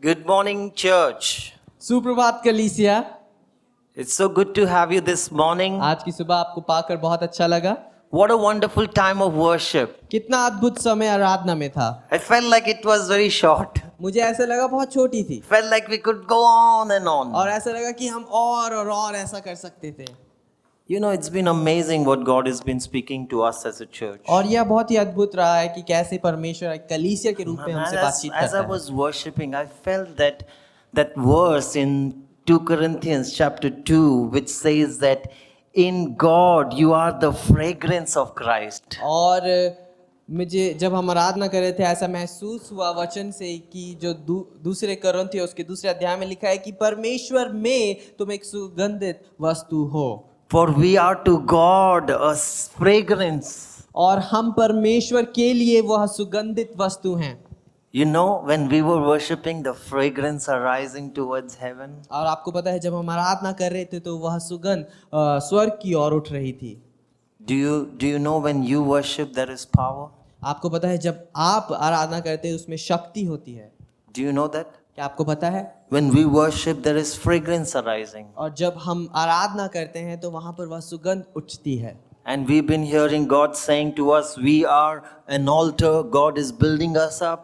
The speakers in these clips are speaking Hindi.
Good morning, church. सुप्रभात कलीसिया। It's so good to have you this morning. आज की सुबह आपको पाकर बहुत अच्छा लगा। What a wonderful time of worship. कितना अद्भुत समय आराधना में था। I felt like it was very short. मुझे ऐसा लगा बहुत छोटी थी Felt like we could go on and on. और ऐसा लगा कि हम और ऐसा कर सकते थे। You know, it's been amazing what God has been speaking to us as a church. और यह बहुत ही अद्भुत रहा है कि कैसे परमेश्वर एक कलीसिया के रूप में And हमसे as, बातचीत as I करता है। was worshiping, I felt that verse in 2 Corinthians chapter 2, which says that in God you are the fragrance of Christ. और मुझे जब हम आराधना कर रहे थे ऐसा महसूस हुआ वचन से कि जो दूसरे कोरिन्थियों उसके दूसरे अध्याय में लिखा है कि परमेश्वर में तुम एक सुगंधित वस्तु हो। For we are to God a fragrance. और हम परमेश्वर के लिए वह सुगंधित वस्तु हैं। You know, when we were worshipping, the fragrance are rising towards heaven. और आपको पता है जब हम आराधना कर रहे थे तो वह सुगंध स्वर्ग की ओर उठ रही थी। Do you know when you worship there is power? आपको पता है जब आप आराधना करते हैं उसमें शक्ति होती है। Do you know that? क्या आपको पता है? When we worship there is fragrance arising. और जब हम आराधना करते हैं तो वहाँ पर वह सुगंध उठती है। And we've been hearing God saying to us, we are an altar, God is building us up.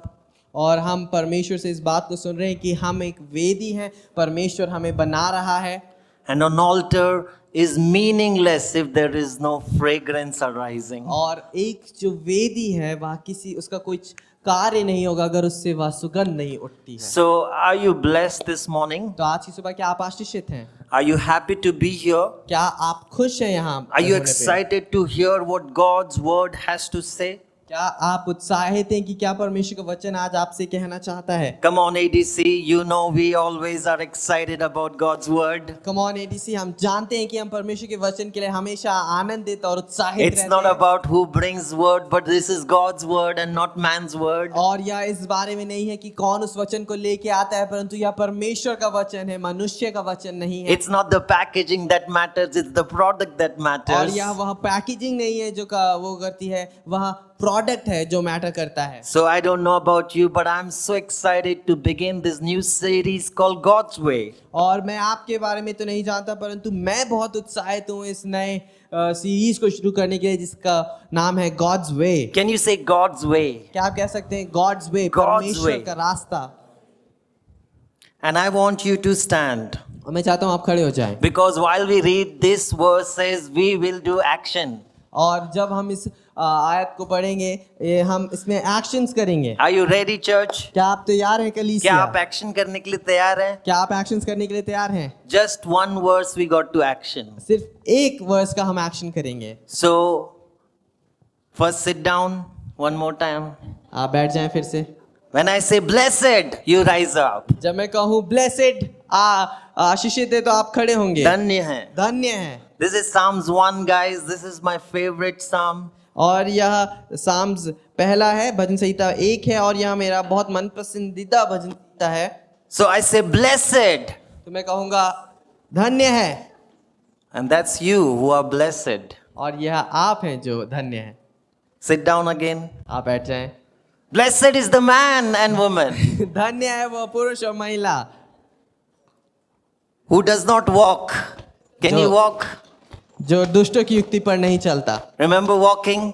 और हम परमेश्वर से इस बात को सुन रहे हैं कि हम एक वेदी हैं, परमेश्वर हमें बना रहा है। And an altar is meaningless if there is no fragrance arising. और एक जो वेदी है वह किसी उसका कोई कार्य नहीं होगा अगर उससे वह सुगंध नहीं उठती है। So are you blessed this morning? तो आज की सुबह क्या आप आशीषित हैं? Are you happy to be here? क्या आप खुश हैं यहाँ? Are you होने पे? excited to hear what God's word has to say? क्या आप उत्साहित हैं कि क्या परमेश्वर का वचन आज आपसे कहना चाहता है? Come on, ADC, you know we always are excited about God's word. Come on ADC, हम जानते हैं कि हम परमेश्वर के वचन के लिए हमेशा आनंदित और उत्साहित It's रहते not हैं। about who brings word, but this is God's word and not man's word. और यह इस बारे में नहीं है कि कौन उस वचन को लेके आता है, परंतु यह परमेश्वर का वचन है, मनुष्य का वचन नहीं है। It's not the packaging that matters, it's the product that और matters. यह वह पैकेजिंग नहीं है जो का वो करती है, वह प्रोडक्ट है जो मैटर करता है। So I don't know about you, but I'm so excited to begin this new series called God's Way. और मैं आपके बारे में तो नहीं जानता, परंतु मैं बहुत उत्साहित हूँ इस नए सीरीज को शुरू करने के लिए जिसका नाम है God's way. Can you say God's way? क्या आप कह सकते हैं गॉड्स वे, God's परमेश्वर way. का रास्ता। And I want you to stand. और मैं चाहता हूँ आप खड़े हो जाएं। Because while we read this verses, we will do action. और जब हम इस आयत को पढ़ेंगे हम इसमें एक्शंस करेंगे। Are you ready, church? क्या आप तैयार हैं क्या कलीसिया? आप एक्शन करने के लिए तैयार हैं? क्या आप एक्शंस करने के लिए तैयार हैं? Just one verse we got to action. सिर्फ एक वर्स का हम एक्शन करेंगे। So, first sit down one more time. आप बैठ जाएं फिर से। When I say blessed, you rise up. जब मैं कहूँ ब्लेसेड आशीषित है तो आप खड़े होंगे। धन्य है. धन्य है। This is Psalms 1, guys. This is my favorite psalm. और यह साम्स पहला है, भजन संहिता 1 है और यह मेरा बहुत मन पसंदीदा भजन संहिता है। So I say blessed. तो मैं कहूँगा धन्य है। And that's you who are blessed. और यह आप हैं जो धन्य हैं। Sit down again. आप बैठ जाएं। Blessed is the man and woman धन्य है वो पुरुष और महिला who does not walk. Can you walk? जो दुष्टों की युक्ति पर नहीं चलता। Remember walking?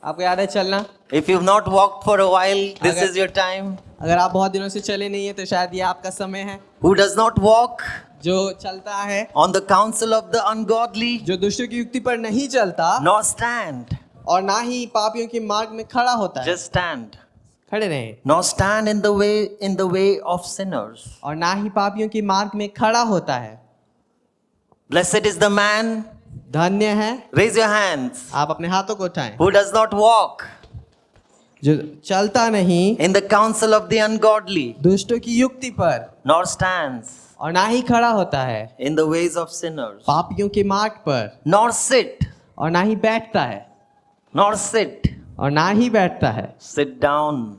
आपको याद है चलना? If you've not walked for a while, this अगर- is your time. अगर आप बहुत दिनों से चले नहीं है तो शायद ये आपका समय है। Who does not walk जो चलता है, on the counsel of the ungodly, जो दुष्टों की युक्ति पर नहीं चलता nor stand. और ना ही पापियों के मार्ग में खड़ा होता है। Just stand. खड़े रहें। Nor stand in the way of sinners. और ना ही पापियों के मार्ग में खड़ा होता है। Blessed is the man. धन्य है। Raise your hands. आप अपने हाथों को उठाएं। Who does not walk जो चलता नहीं in the counsel of the ungodly, दुष्टों की युक्ति पर nor stands और ना ही खड़ा होता है in the ways of sinners, पापियों के मार्ग पर nor sit, और ना ही बैठता है nor sit. और ना ही बैठता है। Sit down.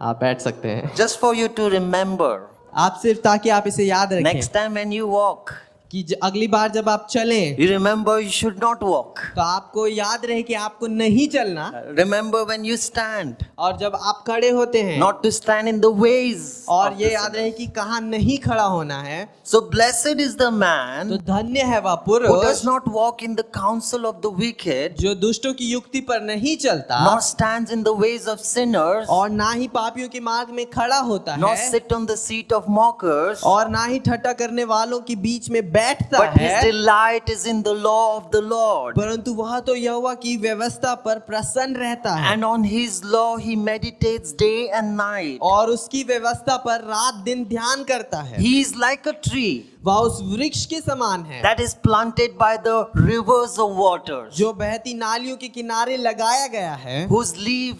आप बैठ सकते हैं। Just for you to remember. आप सिर्फ ताकि आप इसे याद रखें Next time when you walk, कि अगली बार जब आप चलें you remember you should not walk. तो आपको याद रहे कि आपको नहीं चलना, Remember when you stand, और जब आप खड़े होते हैं not to stand in the ways. और of ये the याद रहे sinners. कि कहाँ नहीं खड़ा होना है। So blessed is the तो man धन्य है वह who does पुरुष not walk in the counsel of the wicked, जो दुष्टों की युक्ति पर नहीं चलता nor stands in the ways of sinners, और ना ही पापियों के मार्ग में खड़ा होता nor है sit on the seat of mockers, और ना ही ठट्ठा करने वालों के बीच में बैठता but his है, delight is in the law of the Lord. परंतु वह तो यहोवा की व्यवस्था पर प्रसन्न रहता है And on his law he meditates day and night. और उसकी व्यवस्था पर रात दिन ध्यान करता है। He is like a tree वह उस वृक्ष के समान है that is planted by the rivers of waters, जो बहती नालियों के किनारे लगाया गया है whose leaf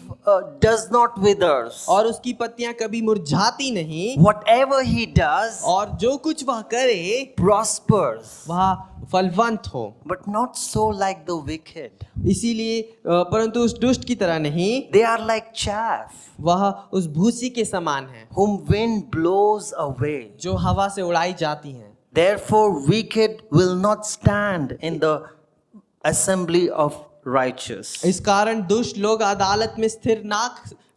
does not withers. और उसकी पत्तियां कभी मुरझाती नहीं, Whatever he does और जो कुछ वह करे prospers, वह फलवंत हो। but not so like the wicked. इसीलिए परंतु उस दुष्ट की तरह नहीं, They are like chaff, वह उस भूसी के समान है whom wind blows away. जो हवा से उड़ाई जाती हैं। Therefore, wicked will not stand in the assembly of righteous. इस कारण दुष्ट लोग अदालत में स्थिर ना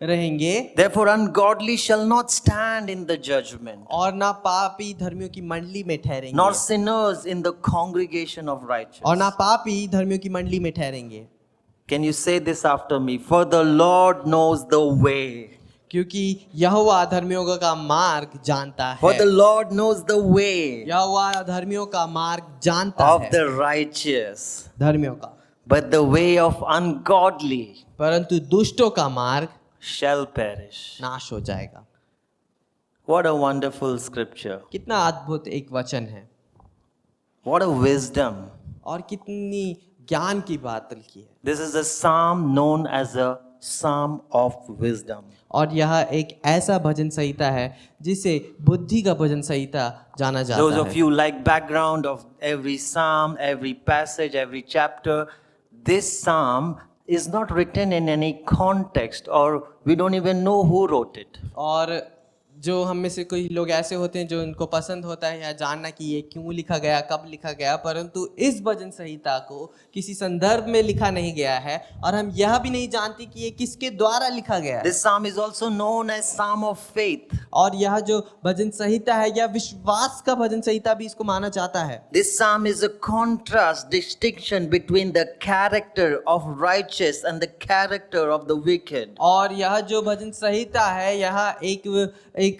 रहेंगे Therefore, ungodly shall not stand in the judgment, और ना पापी धर्मियों की मंडली में ठहरेंगे nor sinners in the congregation of righteous. और ना पापी धर्मियों की मंडली में ठहरेंगे। Can you say this after me? For the Lord knows the way. क्योंकि यहोवा धर्मियों का मार्ग जानता For है। the Lord knows the way यहोवा धर्मियों का मार्ग जानता of है, the righteous, धर्मियों का, but the way of ungodly परंतु दुष्टों का मार्ग shall perish. नाश हो जाएगा। What a wonderful scripture. कितना अद्भुत एक वचन है What a wisdom. और कितनी ज्ञान की बात की है। This is a psalm known as a psalm of wisdom. और यह एक ऐसा भजन संहिता है जिसे बुद्धि का भजन संहिता जाना जाता Those of है। you like background of every psalm, every passage, every chapter, this psalm is not written in any context, or we don't even know who wrote it. और जो हम में से कोई लोग ऐसे होते हैं जो इनको पसंद होता है या जानना कि ये क्यों लिखा गया, कब लिखा गया, परंतु इस भजन संहिता को किसी संदर्भ में लिखा नहीं गया है और हम यह भी नहीं जानते कि ये किसके द्वारा लिखा गया है। This psalm is also known as Psalm of Faith. और यह जो भजन संहिता है यह विश्वास का भजन संहिता भी इसको माना जाता है। This psalm is a contrast, distinction between the character of righteous and the character of the wicked. और यह जो भजन संहिता है यह एक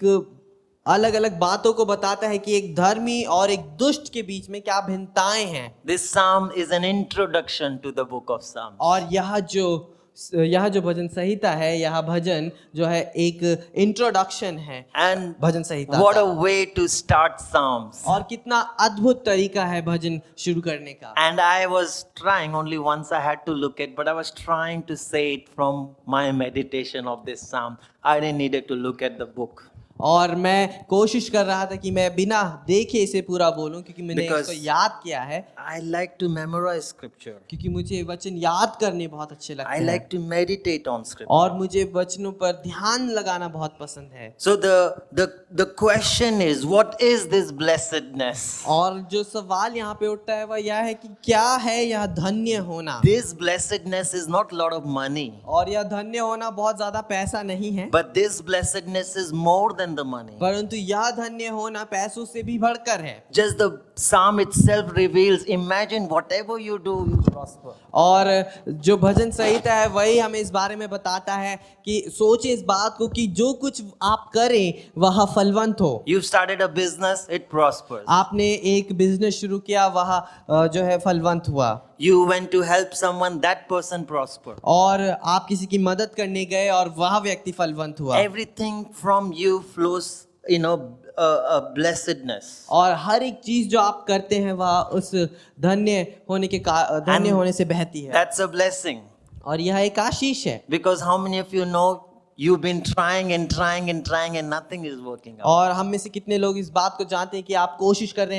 अलग अलग बातों को बताता है कि एक धर्मी और एक दुष्ट के बीच में क्या भिन्नताएं हैं। This psalm is an introduction to the book of Psalms. और यह जो भजन संहिता है, यह भजन जो है एक इंट्रोडक्शन है And bhajan Samhita what a का। way to start Psalms. और कितना अद्भुत तरीका है भजन शुरू करने का। And I was trying, only once I had to look at, but I was trying to say it from my meditation of this psalm. I didn't needed to look at the book. और मैं कोशिश कर रहा था कि मैं बिना देखे इसे पूरा बोलूं क्योंकि मैंने Because इसको याद किया है, I like to memorize scripture. क्योंकि मुझे वचन याद करने बहुत अच्छे लगते I हैं like to meditate on scripture. और मुझे वचनों पर ध्यान लगाना बहुत पसंद है। So the question is, what is this blessedness? और जो सवाल यहाँ पे उठता है वह यह है कि क्या है यह धन्य होना। This blessedness is not a lot of money, और यह धन्य होना बहुत ज्यादा पैसा नहीं है, but this blessedness is more than the money. परंतु यह धन्य होना पैसों से भी बढ़कर है। Just the psalm itself reveals, imagine whatever you do, you prosper. और जो भजन संहिता है वही हमें इस बारे में बताता है कि सोचे इस बात को कि जो कुछ आप करें वह फलवंत हो। You've started a business, it prospers. आपने एक बिजनेस शुरू किया, वह जो है फलवंत हुआ। You went to help someone, that person prospered. और आप किसी की मदद करने गए और वह व्यक्ति फलवंत हुआ। Everything from you flows, a blessedness. और हर एक चीज जो आप करते हैं वह उस धन्य होने से बहती है। That's a blessing. और यह एक आशीष है। Because how many of you know you've been trying and nothing is working out. और हम में से कितने लोग इस बात को जानते हैं कि आप कोशिश कर रहे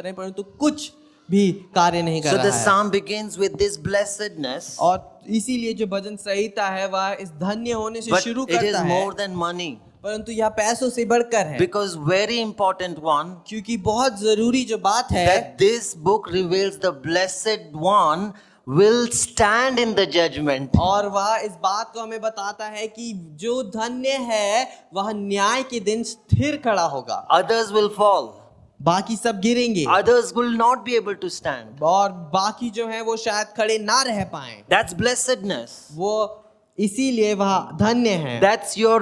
हैं परंतु कुछ भी कार्य नहीं कर So रहा the है। psalm begins with this blessedness, और इसीलिए जो भजन संहिता है वह इस धन्य होने से but शुरू it is करता है, more than money. परंतु यह पैसों से बढ़कर है, Because very important one, क्योंकि बहुत जरूरी जो बात है that this book reveals the blessed one will stand in the judgment. और वह इस बात को हमें बताता है कि जो धन्य है वह न्याय के दिन स्थिर खड़ा होगा, Others will fall. बाकी सब गिरेंगे Others will not be able to stand. और बाकी जो है वो शायद खड़े ना रह पाए। That's blessedness. वो इसीलिए वह धन्य है। That's your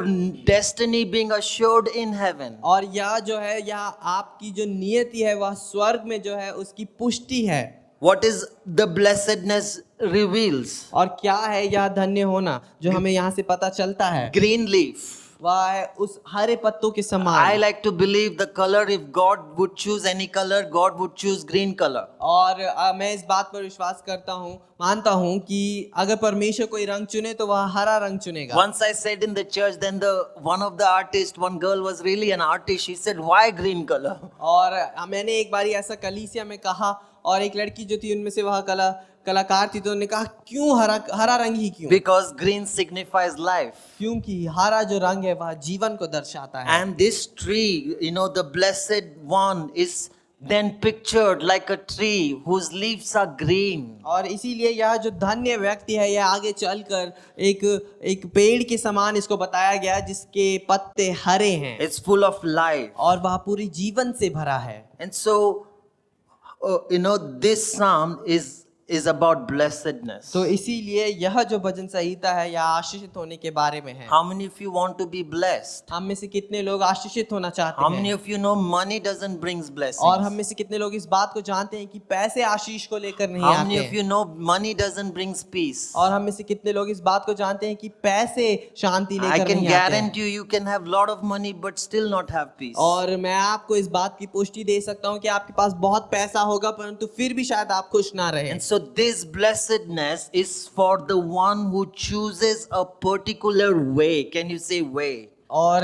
destiny being assured in heaven. और यह जो है यह आपकी जो नियति है वह स्वर्ग में जो है उसकी पुष्टि है। What is the blessedness reveals? और क्या है यह धन्य होना जो हमें यहाँ से पता चलता है? Green leaf. वह है उस हरे पत्तों के I समान। like to believe the color, if God would choose any color, God would choose green color. और मैं इस बात पर विश्वास करता हूँ, मानता हूँ कि अगर परमेश्वर कोई रंग चुने तो वह हरा रंग चुनेगा। Once I said in the church, then one of the artists, one girl was really an artist. She said, "Why green color?" और मैंने एक बारी ऐसा कलीसिया में कहा और एक लड़की जो थी उनमें से वह कलाकार थी, तो उन्होंने कहा क्यों हरा रंग ही क्यों? Because green signifies life. क्योंकि हरा जो रंग है वह जीवन को दर्शाता है। And this tree, the blessed one is then pictured like a tree whose leaves are green. और इसीलिए यह जो धन्य व्यक्ति है यह आगे चलकर एक पेड़ के समान इसको बताया गया जिसके पत्ते हरे हैं It's full of life. और वह पूरी जीवन से भरा है। And so, this psalm is about blessedness. तो इसीलिए यह जो भजन संहिता है यह आशीषित होने के बारे में है। How many of you want to be blessed? हम में से कितने लोग आशीषित होना चाहते How हैं? many of you know money doesn't bring blessings? और हम में से कितने लोग इस बात को जानते हैं कि पैसे आशीष को लेकर नहीं How आते many of हैं? you know money doesn't bring peace? और हम में से कितने लोग इस बात को जानते हैं कि पैसे शांति I लेकर can नहीं आते हैं? guarantee you can have lot of money but still not have peace. और मैं आपको इस बात की पुष्टि दे सकता हूँ कि आपके पास बहुत पैसा होगा परंतु फिर भी शायद आप खुश ना रहें। And so this blessedness is for the one who chooses a particular way. Can you say way? और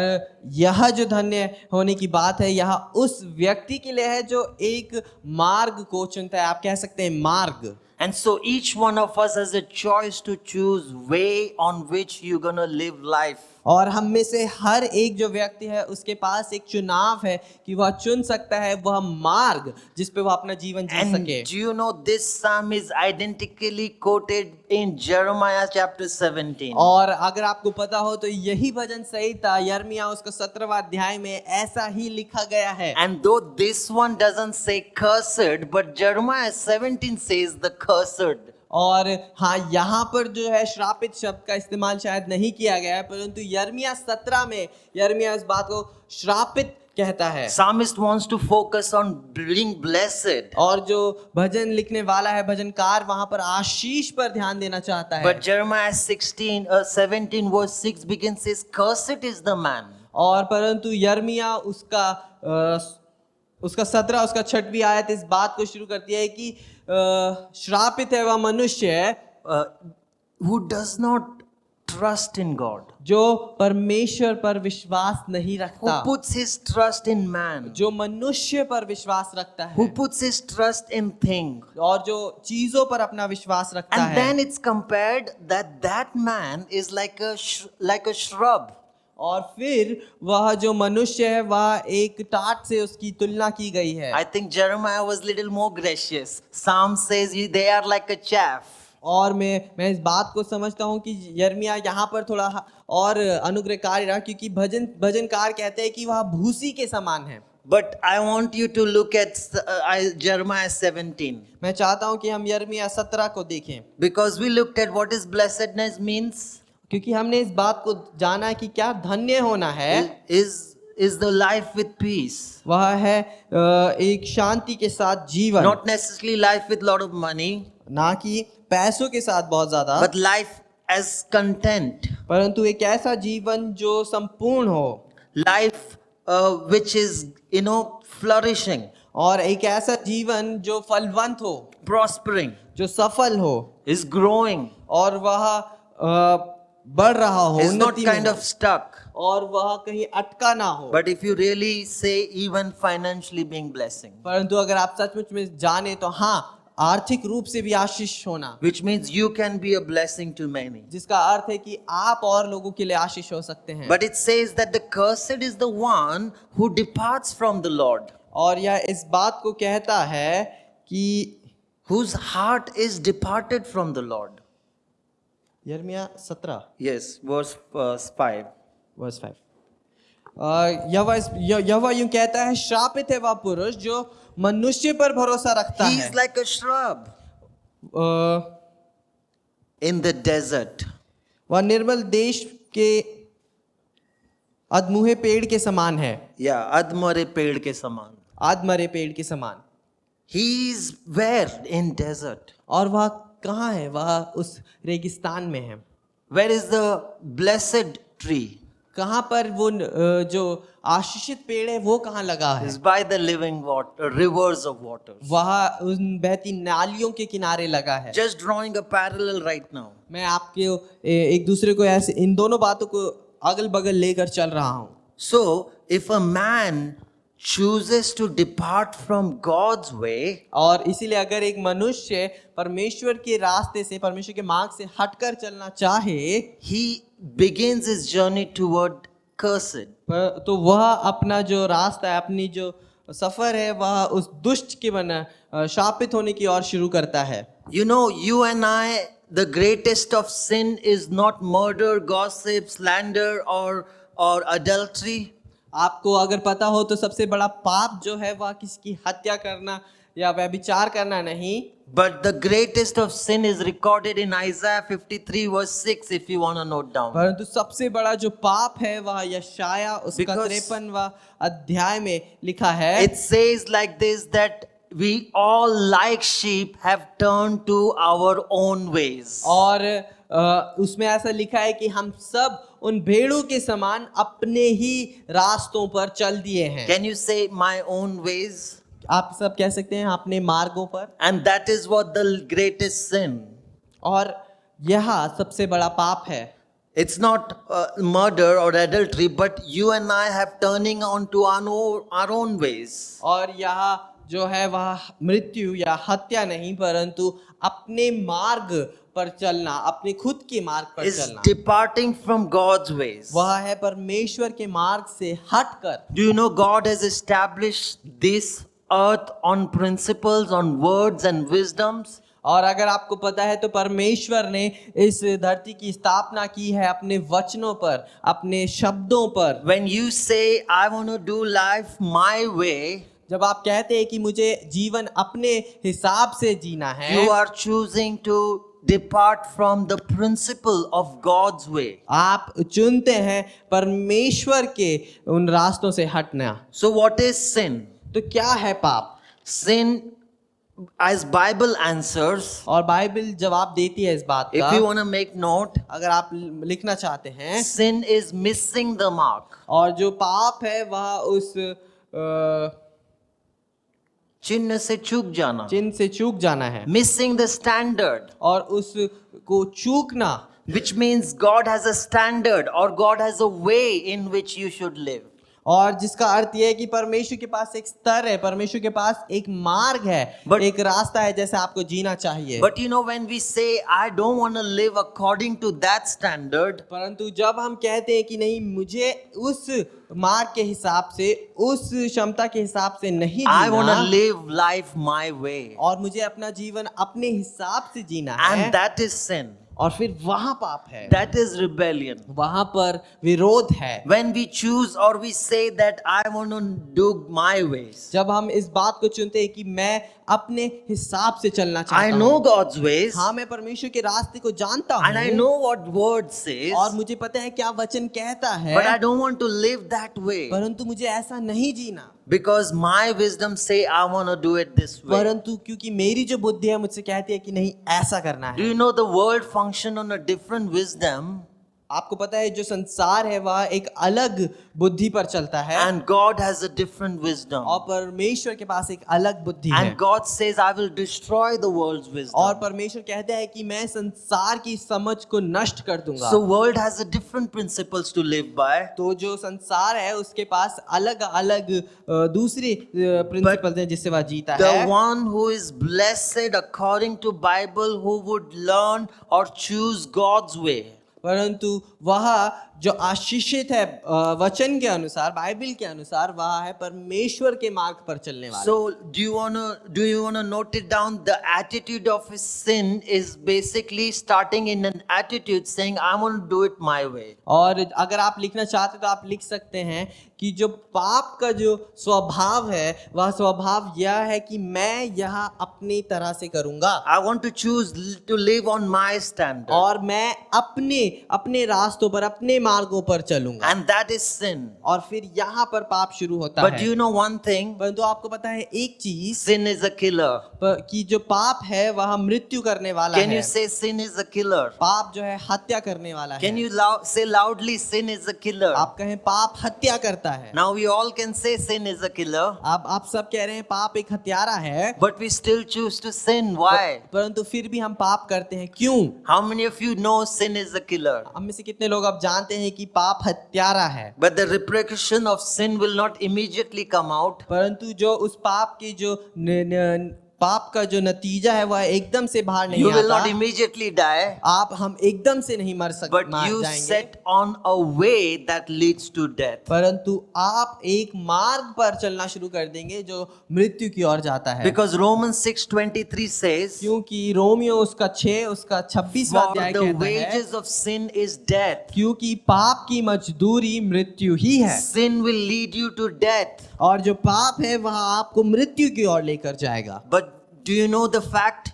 यह जो धन्य होने की बात है यह उस व्यक्ति के लिए है जो एक मार्ग को चुनता है। आप कह सकते हैं मार्ग। And so each one of us has a choice to choose way on which you're gonna live life. और हम में से हर एक जो व्यक्ति है उसके पास एक चुनाव है कि वह चुन सकता है वह मार्ग जिस पे वह अपना जीवन जी And सके। do you know this psalm is identically quoted in Jeremiah chapter 17. और अगर आपको पता हो तो यही भजन संहिता यिर्मयाह उसका 17वां अध्याय में ऐसा ही लिखा गया है। And though this one doesn't say cursed, but Jeremiah 17 says the cursed. और हाँ यहाँ पर जो है श्रापित शब्द का इस्तेमाल शायद नहीं किया गया है परंतु यिर्मयाह 17 में यिर्मयाह इस बात को श्रापित कहता है। Psalmist wants to focus on being blessed. और जो भजन लिखने वाला है भजनकार वहां पर आशीष पर ध्यान देना चाहता है। But Jeremiah 17 verse 6 begins says, "Cursed is the man." और परंतु यिर्मयाह उसका 17 उसका 6वीं आयत इस बात को शुरू करती है कि श्रापित है वह मनुष्य Who does not trust in God. जो परमेश्वर पर विश्वास नहीं Who रखता, puts his trust in man. जो मनुष्य पर विश्वास रखता है Who puts his trust in things. और जो चीजों पर अपना विश्वास रखता And है। then it's compared that man is like a shrub. और फिर वह जो मनुष्य है वह एक टाट से उसकी तुलना की गई है। I think Jeremiah was little more gracious. Psalm says they are like a chaff. और मैं इस बात को समझता हूँ कि यिर्मयाह यहाँ पर थोड़ा और अनुग्रहकारी रहा क्योंकि भजनकार कहते हैं कि वह भूसी के समान है। But I want you to look at Jeremiah 17. मैं चाहता हूँ कि हम यिर्मयाह 17 को देखें Because we looked at what is blessedness means. क्योंकि हमने इस बात को जाना कि क्या धन्य होना है Is the life with peace. वह है एक शांति के साथ जीवन, Not necessarily life with lot of money, ना कि पैसों के साथ बहुत ज्यादा, but life as content. परंतु एक ऐसा जीवन जो संपूर्ण हो, Life which is flourishing, और एक ऐसा जीवन जो फलवंत हो, prospering, जो सफल हो is growing, और वह बढ़ रहा हो, is not उन्नति में kind हो, of stuck. और वह कहीं अटका ना हो। But if you really say even financially being blessing. परंतु अगर आप सचमुच में जाने तो हाँ आर्थिक रूप से भी आशीष होना, which means you can be a blessing to many. जिसका अर्थ है कि आप और लोगों के लिए आशीष हो सकते हैं। But it says that the cursed is the one who departs from the Lord, और यह इस बात को कहता है कि whose heart is departed from the Lord. यिर्मयाह 17 Yes, verse 5. वर्स 5। यहोवा यूं कहता है, श्रापित है वह पुरुष जो मनुष्य पर भरोसा रखता He है। is like a shrub a, in the desert. वह निर्मल देश के अधमुहे पेड़ के समान है, Yeah, अधमरे पेड़ के समान. आधमरे पेड़ के समान। He is where? In desert. और वह कहाँ है? वह उस रेगिस्तान में है। Where is the blessed tree? कहाँ पर वो जो आशीषित पेड़ है वो कहाँ लगा है? Is by the living water, rivers of water. वह उन बहती नालियों के किनारे लगा है। Just drawing a parallel right now. मैं आपके एक दूसरे को ऐसे इन दोनों बातों को अगल बगल लेकर चल रहा हूँ। So, if a man chooses to depart from God's way, और इसीलिए अगर एक मनुष्य परमेश्वर के रास्ते से, परमेश्वर के मार्ग से हटकर चलना चाहे, he begins his journey toward cursed. तो वह अपना जो रास्ता है, अपनी जो सफर है, वह उस दुष्ट के बना शापित होने की ओर शुरू करता है। You know, you and I, the greatest of sin is not murder, gossip, slander, or adultery. आपको अगर पता हो तो सबसे बड़ा पाप जो है वह किसी की हत्या करना या व्यभिचार करना नहीं, But the greatest of sin is recorded in Isaiah 53 verse 6 if you want to note down. परंतु सबसे बड़ा जो पाप है वह यशाया उसका Because 53वां अध्याय में लिखा है। It says like this that we all like sheep have turned to our own ways. और उसमें ऐसा लिखा है कि हम सब उन भेड़ों के समान अपने ही रास्तों पर चल दिए हैं। Can you say my own ways? आप सब कह सकते हैं अपने मार्गों पर। And that is what the greatest sin. और यह सबसे बड़ा पाप है। It's not murder or adultery, but you and I have turning on to our own ways. और यह जो है वह मृत्यु या हत्या नहीं, परंतु अपने मार्ग पर चलना, अपने खुद के मार्ग पर Is चलना। departing from God's ways. वह है परमेश्वर के मार्ग से हटकर। Do you know God has established this earth on principles, on words and wisdoms? और अगर आपको पता है तो परमेश्वर ने इस धरती की स्थापना की है अपने वचनों पर, अपने शब्दों पर। When you say, I want to do life my way, जब आप कहते हैं कि मुझे जीवन अपने हिसाब से जीना है, you are choosing to depart from the principle of God's way. आप चुनते हैं परमेश्वर के उन रास्तों से हटना। So what is sin? तो क्या है पाप? Sin, as Bible answers, और बाइबल जवाब देती है इस बात if का। you want to make note, अगर आप लिखना चाहते हैं, sin is missing the mark. और जो पाप है वह उस चिन्ह से चूक जाना. चिन्ह से चूक जाना है, Missing the standard, और उसको चूकना, which means God has a standard or God has a way in which you should live. और जिसका अर्थ यह है कि परमेश्वर के पास एक स्तर है, परमेश्वर के पास एक मार्ग है, एक रास्ता है जैसे आपको जीना चाहिए। But you know, when we say, I don't want to live according to that standard, परंतु जब हम कहते हैं कि नहीं, मुझे उस मार्ग के हिसाब से, उस क्षमता के हिसाब से नहीं I want to Jeena, live life my way. और मुझे अपना जीवन अपने हिसाब से जीना है, And that is sin. और फिर वहां पाप है, That is rebellion. वहां पर विरोध है। When we choose or we say that I want to do my ways. जब हम इस बात को चुनते हैं कि मैं अपने हिसाब से चलना चाहता I हूँ, know God's ways हाँ, मैं परमेश्वर के रास्ते को जानता and I हूँ, know what word says, और मुझे पता है क्या वचन कहता है, but I don't want to live that way परंतु मुझे ऐसा नहीं जीना, because my wisdom say I want to do it this way. परंतु क्योंकि मेरी जो बुद्धि है मुझसे कहती है कि नहीं, ऐसा करना Do है। you know the world function on a different wisdom? आपको पता है जो संसार है वह एक अलग बुद्धि पर चलता है and God has a different wisdom. और परमेश्वर के पास एक अलग बुद्धि है। And God says, I will destroy the world's और wisdom. परमेश्वर कहता है कि मैं संसार की समझ को नष्ट कर दूंगा। So world has a different principles to live by. तो जो संसार है उसके पास अलग अलग दूसरे प्रिंसिपल हैं जिससे वह जीता The है। one who is blessed according to Bible, who would learn or choose God's way. परंतु वह जो आशीषित है वचन के अनुसार, बाइबल के अनुसार, वह है परमेश्वर के मार्ग पर चलने वाला। So do you wanna note it down? The attitude of his sin is basically starting in an attitude saying, I want to do it my way. और अगर आप लिखना चाहते तो आप लिख सकते हैं कि जो पाप का जो स्वभाव है वह स्वभाव यह है कि मैं यह अपनी तरह से करूंगा I want to choose to live on my standard. और मैं अपने रास्तों पर, अपने मार्गों पर चलूंगा। And that is sin. और फिर यहाँ पर पाप शुरू होता But है। do you know one thing? परंतु आपको पता है एक चीज Sin is a killer. कि जो पाप है वह मृत्यु करने वाला Can है। you say sin is a killer? पाप जो है हत्या करने वाला Can है। you say loudly, sin is a killer? आप कहें पाप हत्या करता है। Now we all can say sin is a killer, आप सब कह रहे हैं पाप एक हत्यारा है, but we still choose to sin. Why? परंतु फिर भी हम पाप करते हैं। क्यों? How many of you know sin is a killer? हम में से कितने लोग अब जानते हैं कि पाप हत्यारा है? But the repercussion of sin will not immediately come out. परंतु जो उस पाप की जो पाप का जो नतीजा है वह एकदम से बाहर नहीं You will आता। not immediately die, हम एकदम से नहीं मर but you जाएंगे, set on a way that leads to death. परंतु आप एक मार्ग पर चलना शुरू कर देंगे जो मृत्यु की ओर जाता है। Because Romans 6:23 says, क्योंकि रोमियो उसका 6 उसका 26वां for अध्याय the कहता है, wages of sin is death. क्योंकि पाप की मजदूरी मृत्यु ही है Sin will lead you to death. और जो पाप है वह आपको मृत्यु की ओर लेकर जाएगा। But do you know the fact?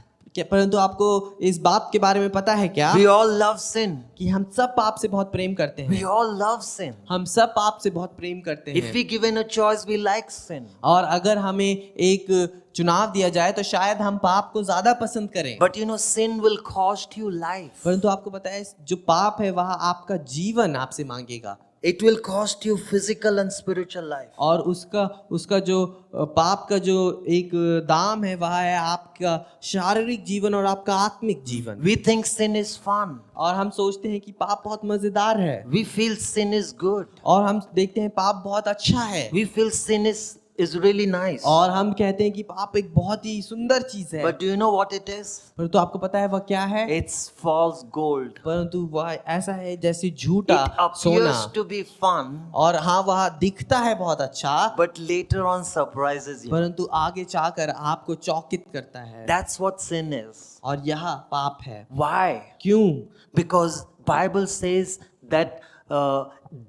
परंतु आपको इस बात के बारे में पता है क्या We all love sin. कि हम सब पाप से बहुत प्रेम करते We हैं। all love sin. हम सब पाप से बहुत प्रेम करते If हैं we given a choice, we like sin. और अगर हमें एक चुनाव दिया जाए तो शायद हम पाप को ज्यादा पसंद करें। But you know, sin will cost you life. परंतु आपको पता है जो पाप है वह आपका जीवन आपसे मांगेगा It will cost you physical and spiritual life. और उसका जो पाप का जो एक दाम है वह है आपका शारीरिक जीवन और आपका आत्मिक जीवन। We think sin is fun. और हम सोचते हैं कि पाप बहुत मजेदार है We feel sin is good. और हम देखते हैं पाप बहुत अच्छा है We feel sin is really nice. और हम कहते हैं कि पाप एक बहुत ही सुंदर चीज है। But do you know what it is? परंतु आपको पता है वह क्या है? It's false gold. परंतु वह ऐसा है जैसे झूठा It सोना appears to be fun, और हाँ वह दिखता है बहुत अच्छा but later on surprises you. परंतु आगे जाकर आपको चौकित करता है। That's what sin is. और यह पाप है। Why? क्यों? Because Bible says that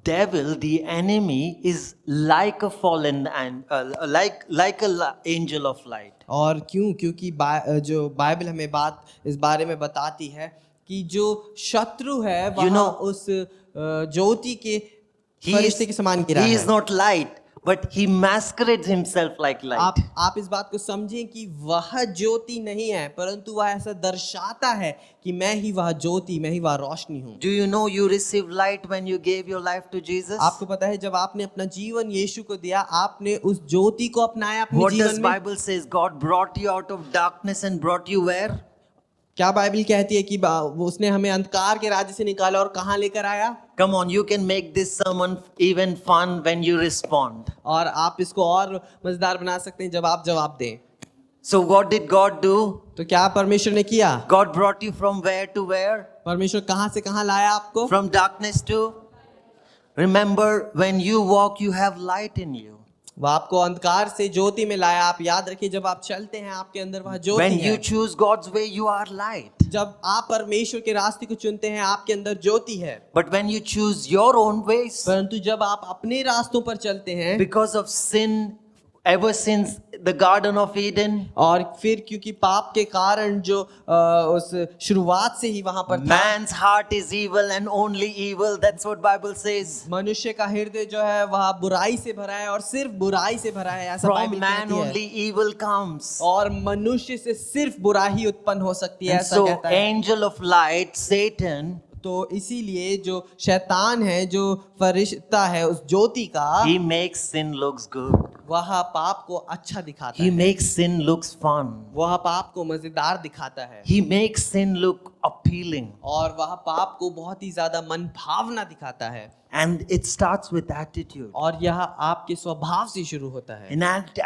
devil, the enemy, is like a fallen and like a angel of light. और क्यों? क्योंकि जो बाइबल हमें बात इस बारे में बताती है कि जो शत्रु है वह उस ज्योति के फरिश्ते के समान गिरा है। He is not light, but he masquerades himself like light. आप इस बात को समझें कि वह ज्योति नहीं है परंतु वह ऐसा दर्शाता है कि मैं ही वह ज्योति, मैं ही वह रोशनी हूँ। Do you know you received light when you gave your life to Jesus? आपको पता है जब आपने अपना जीवन यीशु को दिया आपने उस ज्योति को अपनाया अपने What जीवन does में। Bible says? God brought you out of darkness and brought you where? क्या बाइबल कहती है कि उसने हमें अंधकार के राज्य से निकाला और कहाँ लेकर आया? Come on, you can make this sermon even fun when you respond. और आप इसको और मजेदार बना सकते हैं जब आप जवाब दें। So what did God do? तो क्या परमेश्वर ने किया? God brought you from where to where? परमेश्वर कहाँ से कहाँ लाया आपको? From darkness to? Remember, when you walk, you have light in you. वह आपको अंधकार से ज्योति में लाया। आप याद रखिए जब आप चलते हैं आपके अंदर वह ज्योति When है। you choose God's way, you are light. जब आप परमेश्वर के रास्ते को चुनते हैं आपके अंदर ज्योति है। But when you choose your own ways, परंतु जब आप अपने रास्तों पर चलते हैं because of sin, ever since the Garden of Eden, और फिर क्योंकि पाप के कारण जो उस शुरुआत से ही वहां पर था, man's heart is evil and only evil. That's what Bible says. मनुष्य का हृदय जो है वह बुराई से भरा है और सिर्फ बुराई से भरा है, ऐसा From बाइबल man कहती है। only evil comes. और मनुष्य से सिर्फ बुराई ही उत्पन्न हो सकती है, And ऐसा so कहता है। angel of light, Satan, तो इसीलिए जो शैतान है, जो फरिश्ता है उस ज्योति का, he makes sin looks good. वह पाप को अच्छा दिखाता He है, makes sin looks fun. वह पाप को मजेदार दिखाता है, He makes sin look appealing. और वह पाप को बहुत ही ज्यादा मन भावना दिखाता है। And it starts with attitude. और यह आपके स्वभाव से शुरू होता है, An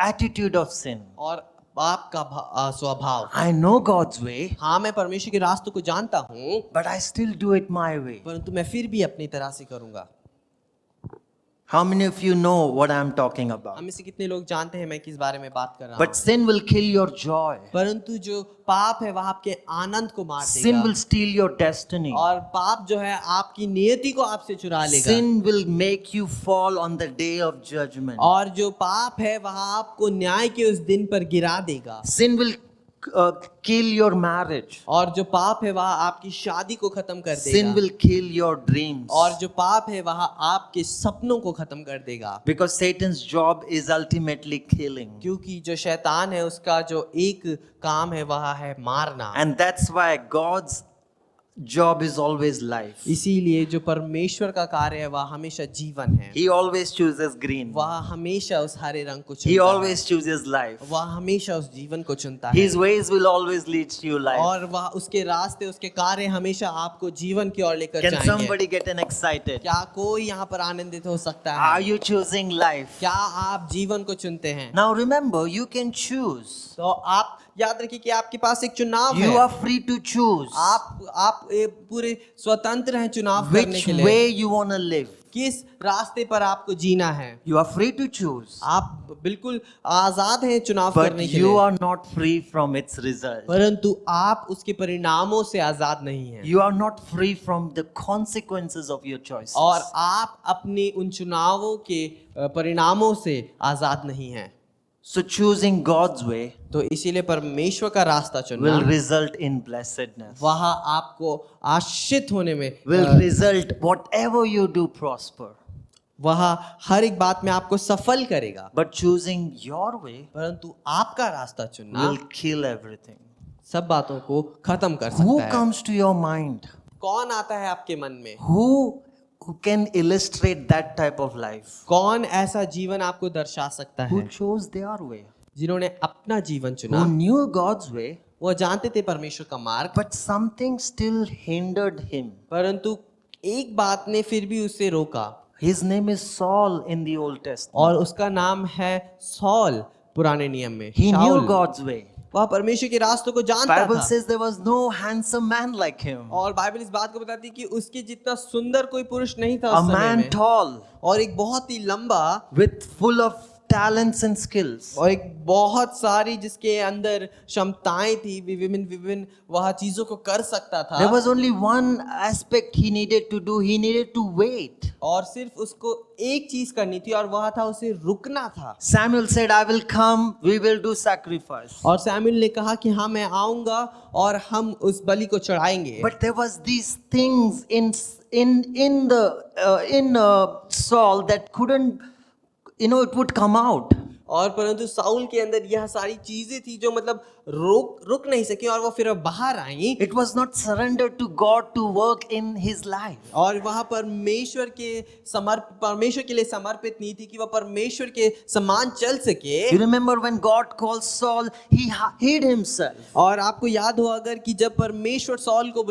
attitude of sin. और पाप का स्वभाव। I know God's way, हाँ, मैं परमेश्वर के रास्तों को जानता हूँ, but I still do it my way. परंतु मैं फिर भी अपनी तरह से करूंगा। How many of you know what I'm talking about? हम में से कितने लोग जानते हैं मैं किस बारे में बात कर रहा But हूँ? sin will kill your joy. परंतु जो पाप है वह आपके आनंद को मार Sin देगा, will steal your destiny. और पाप जो है आपकी नियति को आपसे चुरा लेगा, Sin will make you fall on the day of judgment. और जो पाप है वह आपको न्याय के उस दिन पर गिरा देगा। Sin will kill your marriage. और जो पाप है वह आपकी शादी को खत्म कर Sin देगा, will kill your dreams. और जो पाप है वह आपके सपनों को खत्म कर देगा। Because Satan's job is ultimately killing. क्योंकि जो शैतान है उसका जो एक काम है वह है मारना। And that's why God's job is always life. इसीलिए जो परमेश्वर का कार्य है वह हमेशा जीवन है, He always chooses green. वह हमेशा उस हरे रंग को He चुनता है, always chooses life. वह हमेशा उस जीवन को चुनता है, His ways will always lead you life. और वह उसके रास्ते उसके कार्य हमेशा आपको जीवन की ओर लेकर Can जाएंगे। somebody get an excited? क्या कोई यहाँ पर आनंदित हो सकता Are है? you choosing life? क्या आप जीवन को चुनते हैं? Now remember, you can choose. तो आप याद रखिए कि आपके पास एक चुनाव You है। are free to choose आप पूरे स्वतंत्र हैं चुनाव करने which के लिए, way you want to live. किस रास्ते पर आपको जीना है। You are free to choose, आप बिल्कुल आजाद हैं चुनाव but करने के you लिए, are not free from its result. परंतु आप उसके परिणामों से आजाद नहीं हैं, You are not free from the consequences of your choices. और आप अपनी उन चुनावों के परिणामों से आजाद नहीं हैं। So choosing God's way तो इसीलिए परमेश्वर का रास्ता चुनना will result in blessedness. वहाँ आपको आश्रित होने में Will result whatever you do prosper. वहाँ हर एक बात में आपको सफल करेगा, But choosing your way परंतु आपका रास्ता चुनना will kill everything. सब बातों को खत्म कर Who सकता है। comes to your mind? कौन आता है आपके मन में? Who can illustrate that type of life? कौन ऐसा जीवन आपको दर्शा सकता Who है? chose their way? जिन्होंने अपना जीवन Who चुना, knew God's way, वो जानते थे परमेश्वर का मार्ग, but something still hindered him. परंतु एक बात ने फिर भी उसे रोका, His name is Saul in the Old Testament. और उसका नाम है सौल पुराने नियम में। He knew Saul. God's way. वह परमेश्वर के रास्तों को जानता Bible था, says there was no handsome man like him. और बाइबल इस बात को बताती है कि उसके जितना सुंदर कोई पुरुष नहीं था A उस समय man में, tall और एक बहुत ही लंबा, with full of talents and skills. और एक बहुत सारी जिसके अंदर क्षमताएं थी, विभिन्न विभिन्न वह चीजों को कर सकता था। There was only one aspect he needed to do. He needed to wait. और सिर्फ उसको एक चीज करनी थी, और वह था उसे रुकना था। Samuel said, I will come, we will do sacrifice. और सैमुएल ने कहा कि हाँ, मैं आऊंगा और हम उस बलि को चढ़ाएंगे। But there was these things in Saul that couldn't, it would come out. और परंतु साउल के अंदर यह सारी चीजें थी जो मतलब रुक नहीं सकी, और वो फिर बाहर आई। It was not surrendered to God to work in his life. और वह परमेश्वर के लिए समर्पित नहीं थी कि वह परमेश्वर के समान चल सके। You remember when God called Saul, he hid himself. और आपको याद हो अगर कि जब परमेश्वर शाऊल को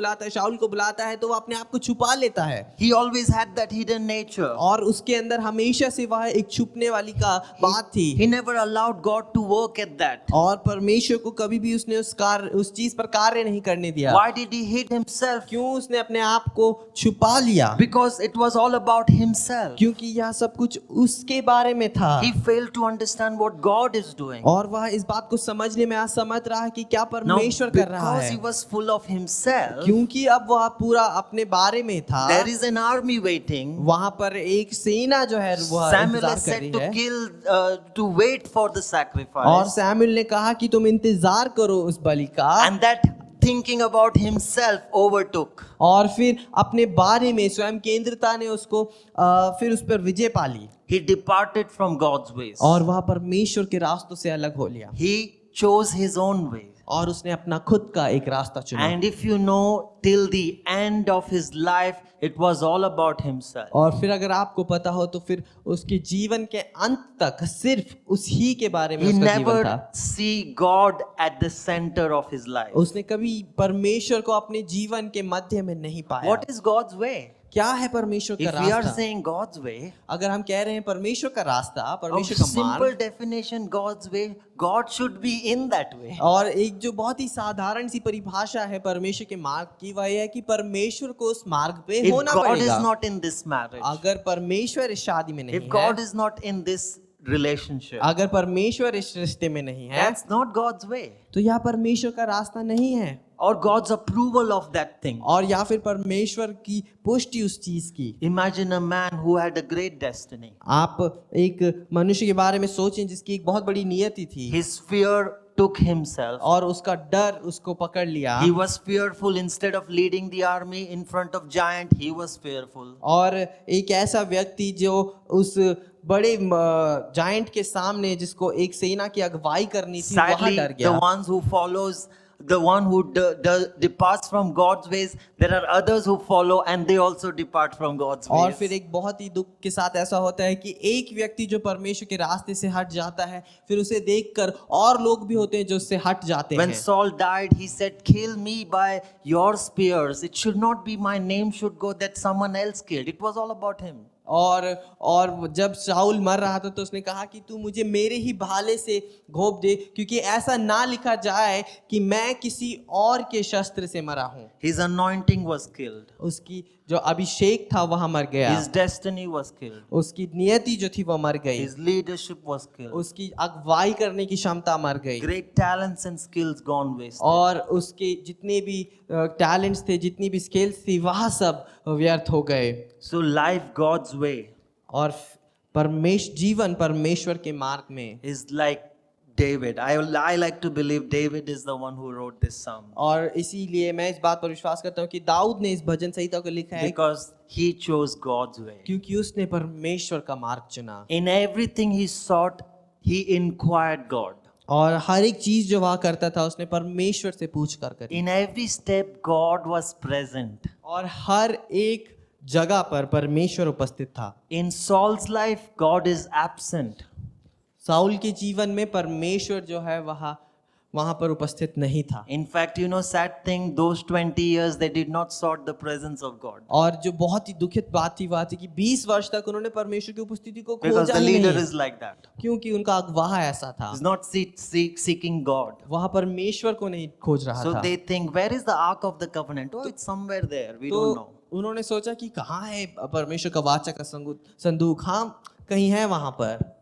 बुलाता है तो वह अपने आप को छुपा लेता है, He always had that hidden nature. और उसके अंदर हमेशा से वह एक छुपने वाली का बात थी। He never allowed God to work at that. और परमेश्वर को कभी भी उसने उस चीज पर कार्य नहीं करने दिया। Why did he hid himself? क्यों उसने अपने आप को छुपा लिया? Because it was all about himself. क्योंकि यह सब कुछ उसके बारे में था, He failed to understand what God is doing. और वह इस बात को समझने में असमर्थ रहा कि क्या Now, परमेश्वर कर रहा because है। he was full of himself, क्योंकि अब वह पूरा अपने बारे में था, there is an army waiting. वहां पर एक सेना जो है वह Samuel इंतजार is कर said रही to है, to wait for the और sacrifice. सैमुएल ने कहा कि तुम इंतजार करो उस बलि का, And that thinking about himself overtook. और फिर अपने बारे में स्वयं केंद्रता ने उसको फिर उस पर विजय पा ली, He departed from God's ways. और वह परमेश्वर के रास्तों से अलग हो लिया। He chose his own way. और उसने अपना खुद का एक रास्ता चुना। And if you know, till the end of his life, it was all about himself. और फिर अगर आपको पता हो तो फिर उसके जीवन के अंत तक सिर्फ उसी के बारे में He उसका जीवन never था। see God at the center of his life. उसने कभी परमेश्वर को अपने जीवन के मध्य में नहीं पाया। What is God's way? क्या है परमेश्वर का If we are रास्ता? saying God's way, अगर हम कह रहे हैं परमेश्वर का रास्ता, of परमेश्वर का simple मार्ग, definition, God's way, God should be in that way. और एक जो बहुत ही साधारण सी परिभाषा है परमेश्वर के मार्ग की, वह यह है कि परमेश्वर को उस मार्ग पे If होना God is पड़ेगा। not in this marriage, अगर परमेश्वर इस शादी में नहीं if God है, is not in this relationship, अगर परमेश्वर इस रिश्ते में नहीं है, that's not God's way. तो यह परमेश्वर का रास्ता नहीं है। Or God's approval of that thing. और या फिर परमेश्वर की पुष्टि उस चीज की। Imagine a man who had a great destiny. आप एक मनुष्य के बारे में सोचें जिसकी एक बहुत बड़ी नियति थी, His fear took himself. और उसका डर उसको पकड़ लिया, He was fearful. Instead of leading the army in front of giant, he was fearful. और एक ऐसा व्यक्ति जो उस बड़े जायंट के सामने जिसको एक सेना की अगुवाई करनी थी, वहां Sadly, डर the गया। ones who follows, the one who departs from God's ways, there are others who follow and they also depart from God's और ways. फिर एक बहुत ही दुख के साथ ऐसा होता है कि एक व्यक्ति जो परमेश्वर के रास्ते से हट जाता है, फिर उसे देखकर और लोग भी होते हैं जो उससे हट जाते When हैं। Saul died, he said, "Kill me by your spears. It should not be my name should go that someone else killed." It was all about him. और जब शाऊल मर रहा था तो उसने कहा कि तू मुझे मेरे ही भाले से घोंप दे, क्योंकि ऐसा ना लिखा जाए कि मैं किसी और के शस्त्र से मरा हूँ। His anointing was killed. उसकी जो अभिषेक था वह मर गया, His destiny was killed. उसकी नियति जो थी वह मर गई, His leadership was killed. उसकी अगुवाई करने की क्षमता मर गई, Great talents and skills gone wasted. और उसके जितने भी टैलेंट्स थे, जितनी भी स्किल्स थी, वह सब व्यर्थ हो गए। So life God's way और जीवन परमेश्वर के मार्ग में is like David. I like to believe David is the one who wrote this psalm और इसीलिए मैं इस बात पर विश्वास करता हूँ कि दाऊद ने इस भजन संहिता को लिखा है because he chose God's way. क्योंकि उसने परमेश्वर का मार्ग चुना, In everything he sought, he inquired God. और हर एक चीज जो वह करता था उसने परमेश्वर से पूछ कर करी, In every step, God was present. और हर एक जगह पर परमेश्वर उपस्थित था। In Saul's life, God is absent. Saul के जीवन में परमेश्वर जो है वहां पर उपस्थित नहीं था। In fact, you know, sad thing, those 20 years they did not sought the presence of God और जो बहुत ही दुखित बात थी वह थी कि 20 वर्ष तक उन्होंने परमेश्वर की उपस्थिति को because खोजा the ही leader नहीं, is like that. क्योंकि उनका अगुवाह ऐसा था, He's not seeking God. वह परमेश्वर को नहीं खोज रहा So था। they think, where is the Ark of the Covenant? Oh, it's somewhere there. We don't know. तो उन्होंने सोचा कि कहाँ है परमेश्वर का वाचा का संदूक, हाँ कहीं है वहां पर।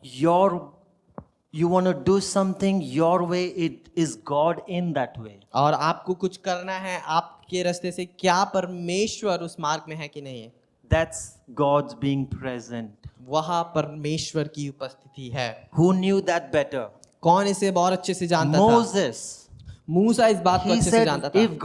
You want to do something your way, it is God in that way. और आपको कुछ करना है आपके रास्ते से, क्या परमेश्वर उस मार्ग में है कि नहीं है? That's God's being present. वहाँ परमेश्वर की उपस्थिति है। Who knew that better? कौन इसे बहुत अच्छे से जानता था? Moses. मूसा इस बात को He अच्छे से said, जानता था। if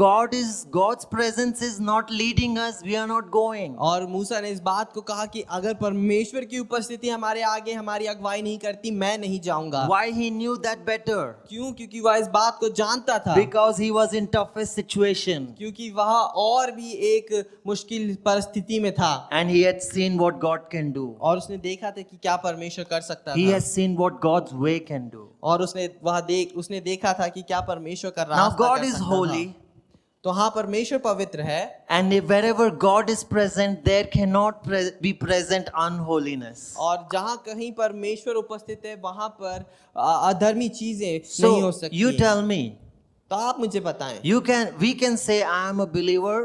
God's presence is not leading us, we are not going. और मूसा ने इस बात को कहा कि अगर परमेश्वर की उपस्थिति हमारे आगे हमारी अगुवाई नहीं करती, मैं नहीं जाऊंगा। Why he knew that better? क्यों? क्योंकि वह इस बात को जानता था, Because he was in toughest situation. क्योंकि वह और भी एक मुश्किल परिस्थिति में था, And he had seen what God can do. और उसने देखा था कि क्या परमेश्वर कर सकता He था, has seen what God's way can do. और उसने देखा था कि क्या परमेश्वर का Now रास्ता God कर is सकता holy. था। तो हाँ परमेश्वर पवित्र है, And wherever God is present, there cannot be present unholiness. और जहाँ कहीं परमेश्वर उपस्थित है वहां पर अधर्मी चीजें नहीं हो So सकती। you tell me, तो आप मुझे बताएं, we can say I am a believer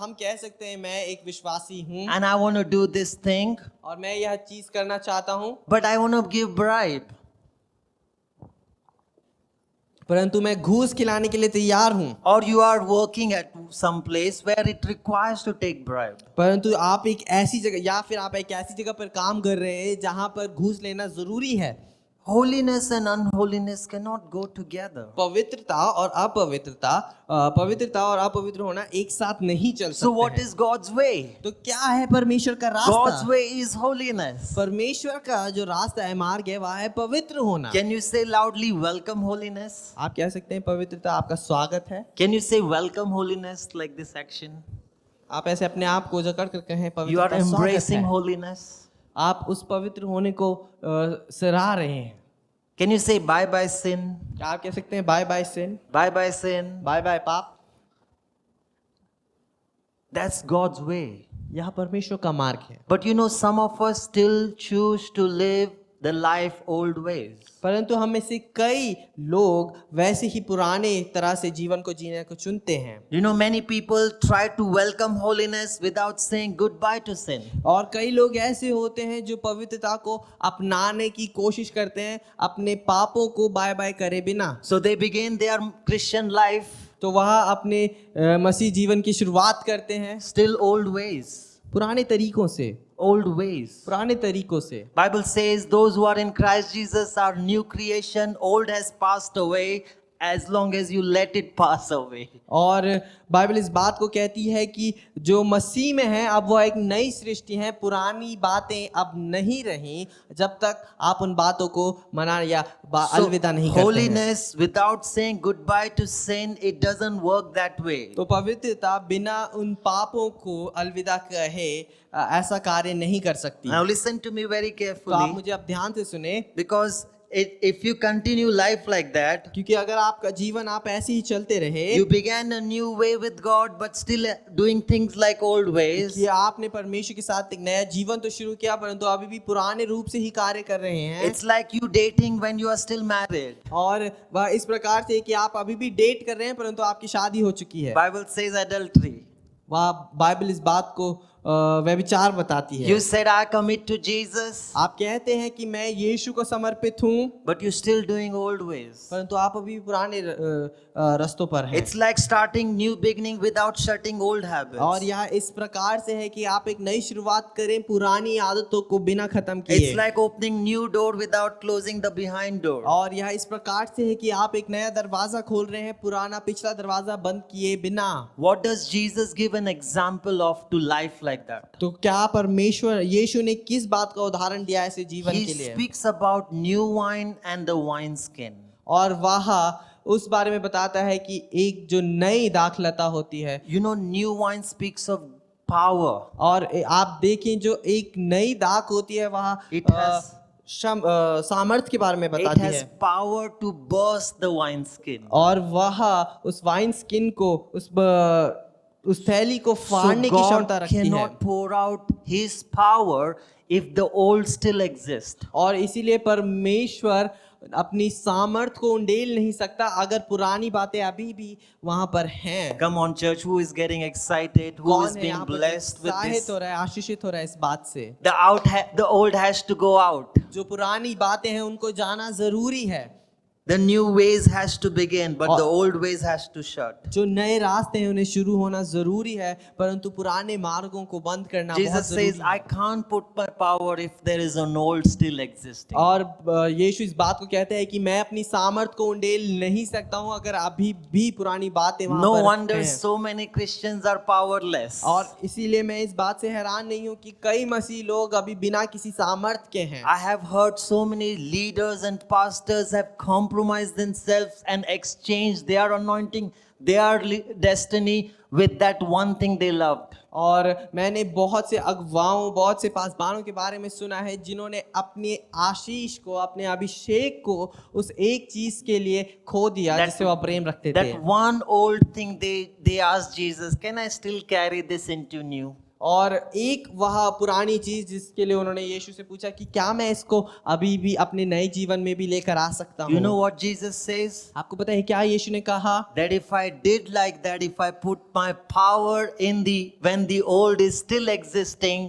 हम कह सकते हैं मैं एक विश्वासी हूँ and I want to do this thing, और मैं यह चीज करना चाहता हूँ, but I want to give bribe. परंतु मैं घूस खिलाने के लिए तैयार हूँ। Or you are working at some place where it requires to take bribe. परंतु आप एक ऐसी जगह या फिर आप एक ऐसी जगह पर काम कर रहे हैं जहाँ पर घूस लेना जरूरी है। Holiness and unholiness cannot go together. पवित्रता और अपवित्र होना एक साथ नहीं चल So सकते what हैं। is God's way? तो क्या है परमेश्वर का God's रास्ता? way is holiness. परमेश्वर का जो रास्ता है, मार्ग है, वह है पवित्र होना। Can you say loudly, welcome holiness? आप कह सकते हैं पवित्रता आपका स्वागत है। Can you say welcome holiness like this action? आप ऐसे अपने आप को जकड़ कर कहें You are पवित्रता स्वागत embracing है। holiness. आप उस पवित्र होने को सराह रहे हैं। Can you say bye bye sin? क्या आप कह सकते हैं bye bye sin, Bye bye sin. Bye bye पाप? That's God's way. यह परमेश्वर का मार्ग है। But you know, some of us still choose to live the life old ways. परंतु हम में से कई लोग वैसे ही पुराने तरह से जीवन को जीने को चुनते हैं। You know, many people try to welcome holiness without saying goodbye to sin. और कई लोग ऐसे होते हैं जो पवित्रता को अपनाने की कोशिश करते हैं, अपने पापों को बाय बाय करे बिना। So they begin their Christian life तो वह अपने मसीह जीवन की शुरुआत करते हैं still old ways. पुराने तरीकों से, Old ways. पुराने तरीकों से। Bible says those who are in Christ Jesus are new creation. Old has passed away as long as you let it pass away. और बाइबल इस बात को कहती है कि जो मसीह में है अब वह एक नई सृष्टि है, पुरानी बातें अब नहीं रहीं जब तक आप उन बातों को मना या अलविदा नहीं करते हैं। Holiness without saying goodbye to sin, it doesn't work that way. तो पवित्रता बिना उन पापों को अलविदा कहे ऐसा कार्य नहीं कर सकती। Now listen to me very तो आप carefully, मुझे अब ध्यान से सुने, because if you continue life like that, क्योंकि अगर आपका जीवन आप ऐसे ही चलते रहे you began a new way with God but still doing things like old ways, कि आपने परमेश्वर के साथ एक नया जीवन तो शुरू किया परंतु अभी भी पुराने रूप से ही कार्य कर रहे हैं। it's like you dating when you are still married. और वह इस प्रकार से कि आप अभी भी डेट कर रहे हैं परंतु आपकी शादी हो चुकी है। Bible says adultery. वह बाइबल इस बात को व्यभिचार बताती है। You said I commit to Jesus, आप कहते हैं कि मैं यीशु को समर्पित हूँ but you're still doing old ways. परंतु आप अभी भी पुराने रस्तों पर हैं। It's like starting new beginning without shutting old habits. और यह इस प्रकार से है कि आप एक नई शुरुआत करें पुरानी आदतों को बिना खत्म किए। It's like opening new door without closing the behind door. और यह इस प्रकार से है कि आप एक नया दरवाजा खोल रहे हैं पुराना पिछला दरवाजा बंद किए बिना। What does Jesus give an example of to life like that? तो क्या परमेश्वर यीशु ने किस बात का उदाहरण दिया ऐसे जीवन He के लिए? speaks about new wine and the wineskin. और वह उस बारे में बताता है कि एक जो नई दाखलता होती है You know, new wine speaks of power. और आप देखें जो एक नई दाख होती है वह It has- सामर्थ के बारे में It बताती has है power to burst the wineskin. और वह उस वाइन स्किन को उस थैली को फाड़ने So की क्षमता God रखती है। cannot pour out His power if the old still exists. और इसीलिए परमेश्वर अपनी सामर्थ को उंडेल नहीं सकता अगर पुरानी बातें अभी भी वहां पर हैं। Come on, church, who is getting excited? Who is कौन है being यहाँ पर blessed with उत्साहित this? हो रहा है, आशीषित हो रहा है इस बात से? The old has to go out. जो पुरानी बातें हैं उनको जाना जरूरी है। The new ways has to begin, but the old ways has to shut. जो नए रास्ते हैं उन्हें शुरू होना जरूरी है परंतु पुराने मार्गों को बंद करना बहुत Jesus जरूरी says, है। I can't put my power if there is an old still existing. और यीशु इस बात को कहते हैं कि मैं अपनी सामर्थ को उंडेल नहीं सकता हूं अगर अभी भी पुरानी बातें वहां No पर wonder हैं। so many Christians are powerless. और इसीलिए मैं इस बात से हैरान नहीं हूं कि कई मसीह लोग अभी बिना किसी सामर्थ के हैं। I have heard so many leaders and pastors have compromised themselves and exchanged their anointing, their destiny with that one thing they loved. और मैंने बहुत से अगुवाओं बहुत से पासबानों के बारे में सुना है जिन्होंने अपने आशीष को अपने अभिषेक को उस एक चीज के लिए खो दिया जिससे वह प्रेम रखते थे। That one old thing they asked Jesus, can I still carry this into new? और एक वह पुरानी चीज जिसके लिए उन्होंने यीशु से पूछा कि क्या मैं इसको अभी भी अपने नए जीवन में भी लेकर आ सकता हूँ? You know what Jesus says? आपको पता है क्या यीशु ने कहा? That if I did like that, if I put my power in when the old is still existing,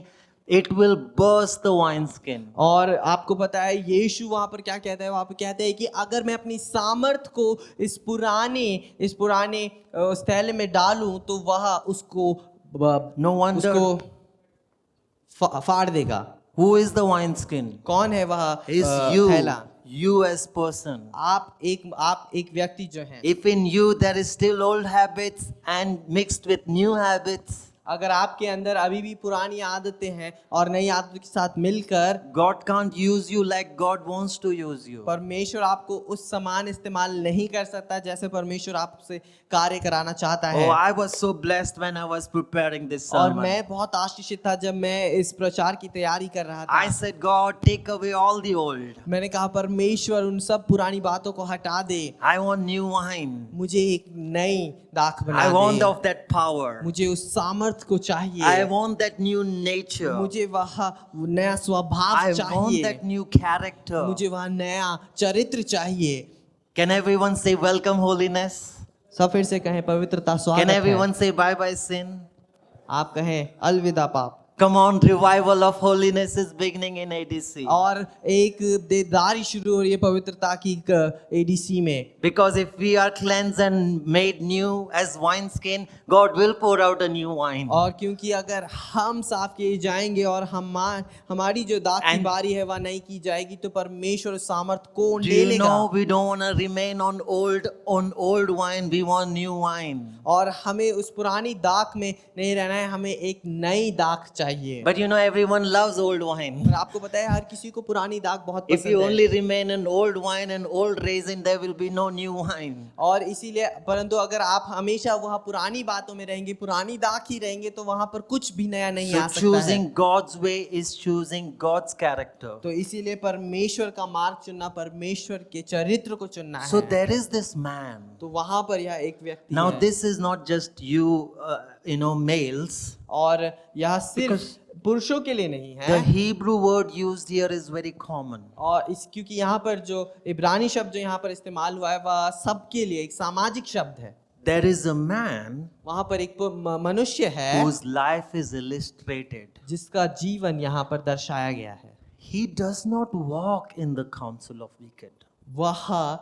it will burst the wineskin. और आपको पता है यीशु वहां पर क्या कहता है? वहां पर कहते हैं कि अगर मैं अपनी सामर्थ को इस पुराने उस थैले में डालूं तो वह उसको No wonder. उसको फाड़ देगा। Who is the wineskin? कौन है वह Is थैला? you as person. आप एक व्यक्ति जो हैं, If in you there is still old habits and mixed with new habits, अगर आपके अंदर अभी भी पुरानी आदतें हैं और नई आदतों के साथ मिलकर, God can't use you like God wants to use you. परमेश्वर आपको उस समान इस्तेमाल नहीं कर सकता जैसे परमेश्वर आपसे कार्य कराना चाहता है। Oh, I was so blessed when I was preparing this और sermon. मैं बहुत आशीषित था जब मैं इस प्रचार की तैयारी कर रहा था। I said, God, take away all the old. मैंने कहा परमेश्वर उन सब पुरानी बातों को हटा दे, I want new wine. मुझे एक नई दाख बना I want they, of that power. मुझे उस सामर्थ्य को चाहिए, I want that new nature. मुझे वह नया स्वभाव I want चाहिए, that new character. मुझे वह नया चरित्र चाहिए। Can everyone say welcome holiness? सब फिर से कहें पवित्रता Can स्वागत है। everyone say bye bye sin? आप कहें अलविदा पाप। Come on, revival of holiness is beginning in ADC. और एक देदारी शुरू हो रही है पवित्रता की एडीसी में। Because if we are cleansed and made new as wineskin, God will pour out a new wine. और क्योंकि अगर हम साफ किए जाएंगे और हमारी जो दाख की And- बारी है वह नहीं की जाएगी तो परमेश्वर उस सामर्थ को Do ले you लेगा। know we don't want to remain on old wine, we want new wine. और हमें उस पुरानी दाख में नहीं रहना है, हमें एक नई दाख चाहिए। But you know everyone loves old wine. और आपको पता है हर किसी को पुरानी दाख बहुत If you पसंद है। only remain in old wine and old raisin, there will be no new wine. और इसीलिए परंतु अगर आप हमेशा वह पुरानी बातों में रहेंगे, पुरानी दाख ही रहेंगे तो वहां पर कुछ भी नया नहीं आ So सकता है। choosing God's way is choosing God's character. तो इसीलिए परमेश्वर का मार्ग चुनना, परमेश्वर के चरित्र को चुनना So है। there is this man. तो वहां पर यह एक व्यक्ति Now है। this is not just you, males. और यह सिर्फ पुरुषों के लिए नहीं The है। Hebrew word used here is very common. और इस क्योंकि यहाँ पर जो इब्रानी शब्द जो यहाँ पर इस्तेमाल हुआ है वह सबके लिए एक सामाजिक शब्द है। There is a man वहाँ पर एक मनुष्य है whose life is illustrated. जिसका जीवन यहाँ पर दर्शाया गया है। He does not walk in the counsel of wicked. वह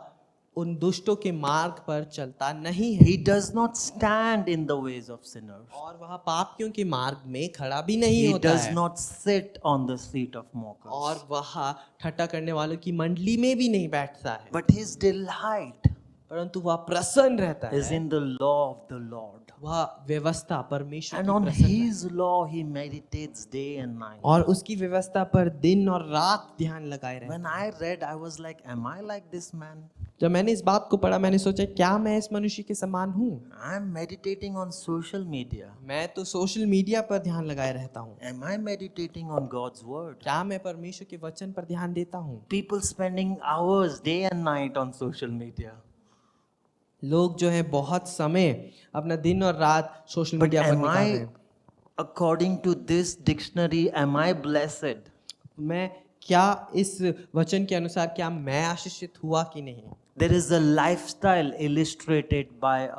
उन दुष्टों के मार्ग पर चलता नहीं है He does not stand in the ways of sinners. और वह पापियों के मार्ग में खड़ा भी नहीं He होता does है not sit on the seat of mockers. और वह ठट्टा करने वालों की मंडली में भी नहीं बैठता है, But his delight परंतु वह प्रसन्न रहता is है। in the law of the Lord. वह व्यवस्था परमेश्वर And की on प्रसन्न है his law he meditates day and night. और उसकी व्यवस्था पर दिन और रात ध्यान लगाए रहे। When I read, I was like, am I like this man? जब मैंने इस बात को पढ़ा मैंने सोचा क्या मैं इस मनुष्य के समान हूँ? I'm meditating on social media. मैं तो सोशल मीडिया पर ध्यान लगाए रहता हूँ। Am I meditating on God's word? क्या मैं परमेश्वर के वचन पर ध्यान देता हूँ? People spending hours day and night on social media. लोग जो है बहुत समय अपना दिन और रात सोशल But मीडिया पर am निकाल रहे I, हैं। according to this dictionary, am I blessed? मैं क्या इस वचन के अनुसार क्या मैं आशीषित हुआ कि नहीं? There is a lifestyle illustrated by